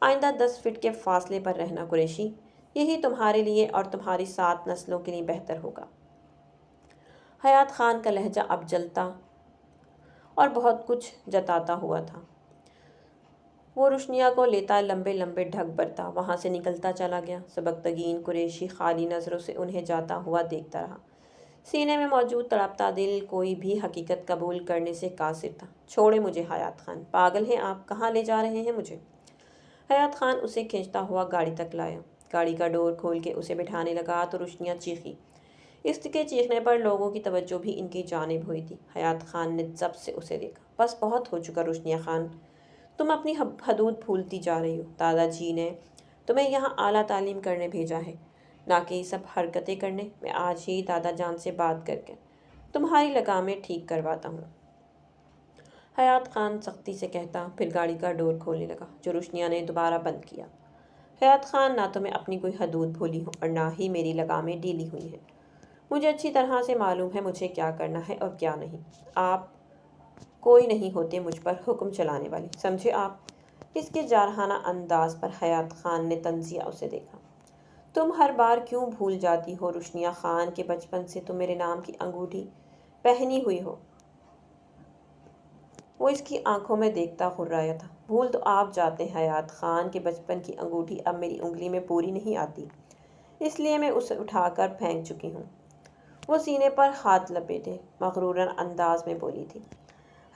آئندہ 10 فٹ کے فاصلے پر رہنا قریشی، یہی تمہارے لیے اور تمہاری 7 نسلوں کے لیے بہتر ہوگا۔ حیات خان کا لہجہ اب جلتا اور بہت کچھ جتاتا ہوا تھا۔ وہ روشنیہ کو لیتا لمبے لمبے ڈھگ بھرتا وہاں سے نکلتا چلا گیا۔ سبکتگین قریشی خالی نظروں سے انہیں جاتا ہوا دیکھتا رہا۔ سینے میں موجود تڑپتا دل کوئی بھی حقیقت قبول کرنے سے قاصر تھا۔ چھوڑے مجھے حیات خان، پاگل ہیں آپ، کہاں لے جا رہے ہیں مجھے؟ حیات خان اسے کھینچتا ہوا گاڑی تک لایا، گاڑی کا ڈور کھول کے اسے بٹھانے لگا تو روشنیاں چیخی۔ اس کے چیخنے پر لوگوں کی توجہ بھی ان کی جانب ہوئی تھی۔ حیات خان نے ضبط سے اسے دیکھا۔ بس بہت ہو چکا روشنیہ خان، تم اپنی حدود بھولتی جا رہی ہو۔ دادا جی نے تمہیں یہاں اعلیٰ تعلیم کرنے بھیجا ہے، نہ کہ یہ سب حرکتیں کرنے۔ میں آج ہی دادا جان سے بات کر کے تمہاری لگامیں ٹھیک کرواتا ہوں، حیات خان سختی سے کہتا، پھر گاڑی کا ڈور کھولنے لگا، جو روشنیہ نے دوبارہ بند کیا۔ حیات خان، نہ تو میں اپنی کوئی حدود بھولی ہوں اور نہ ہی میری لگامیں ڈھیلی ہوئی ہیں۔ مجھے اچھی طرح سے معلوم ہے مجھے کیا کرنا ہے اور کیا نہیں۔ آپ کوئی نہیں ہوتے مجھ پر حکم چلانے والے، سمجھے آپ؟ اس کے جارحانہ انداز پر حیات خان نے طنزیہ اسے دیکھا۔ تم ہر بار کیوں بھول جاتی ہو روشنیہ خان کہ بچپن سے تم میرے نام کی انگوٹھی پہنی ہوئی ہو؟ وہ اس کی آنکھوں میں دیکھتا غرایا تھا۔ بھول تو آپ جاتے ہیں حیات خان کہ بچپن کی انگوٹھی اب میری انگلی میں پوری نہیں آتی، اس لیے میں اسے اٹھا کر پھینک چکی ہوں۔ وہ سینے پر ہاتھ لپیٹے مغرورانہ انداز میں بولی تھی۔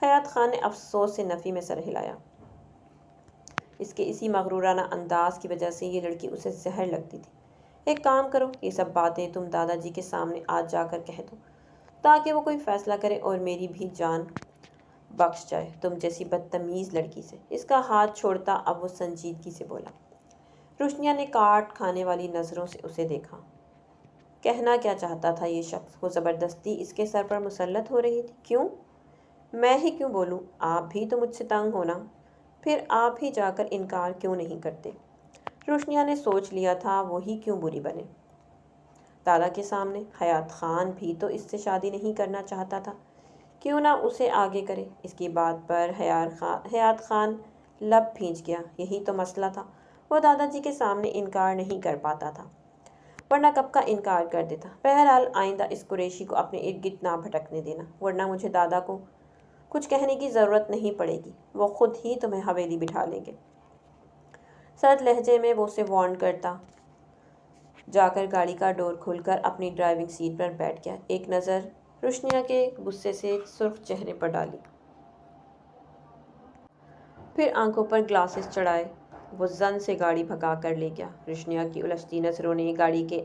حیات خان نے افسوس سے نفی میں سر ہلایا۔ اس کے اسی مغرورانہ انداز کی وجہ سے یہ لڑکی اسے زہر لگتی تھی۔ ایک کام کرو، یہ سب باتیں تم دادا جی کے سامنے آج جا کر کہہ دو، تاکہ وہ کوئی فیصلہ کرے اور میری بھی جان بخش جائے تم جیسی بدتمیز لڑکی سے۔ اس کا ہاتھ چھوڑتا اب وہ سنجیدگی سے بولا۔ روشنیہ نے کاٹ کھانے والی نظروں سے اسے دیکھا۔ کہنا کیا چاہتا تھا یہ شخص؟ وہ زبردستی اس کے سر پر مسلط ہو رہی تھی۔ کیوں؟ میں ہی کیوں بولوں؟ آپ بھی تو مجھ سے تنگ ہونا، پھر آپ ہی جا کر انکار کیوں نہیں کرتے؟ روشنیہ نے سوچ لیا تھا وہی کیوں بری بنے۔ دادا کے سامنے حیات خان بھی تو اس سے شادی نہیں کرنا چاہتا تھا، کیوں نہ اسے آگے کرے؟ اس کی بات پر حیات خان لب بھینچ گیا۔ یہی تو مسئلہ تھا، وہ دادا جی کے سامنے انکار نہیں کر پاتا تھا، ورنہ کب کا انکار کر دیتا۔ بہرحال آئندہ اس قریشی کو اپنے ارد گرد نہ بھٹکنے دینا، ورنہ مجھے دادا کو کچھ کہنے کی ضرورت نہیں پڑے گی، وہ خود ہی تمہیں حویلی بٹھا لیں گے۔ سرد لہجے میں وہ اسے وارن کرتا جا کر گاڑی کا ڈور کھول کر اپنی ڈرائیونگ سیٹ پر بیٹھ گیا۔ ایک نظر روشنیہ کے غصے سے سرخ چہرے پر ڈالی، پھر آنکھوں پر گلاسز چڑھائے وہ زن سے گاڑی بھگا کر لے گیا۔ روشنیہ کی الجھتی نظروں نے گاڑی کے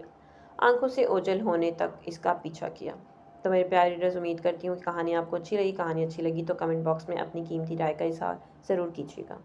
آنکھوں سے اوجھل ہونے تک اس کا پیچھا کیا۔ تو میرے پیارے ریڈرز، امید کرتی ہوں کہ کہانی آپ کو اچھی لگی۔ کہانی اچھی لگی تو کمنٹ باکس میں اپنی قیمتی رائے کا اظہار ضرور کیجیے گا۔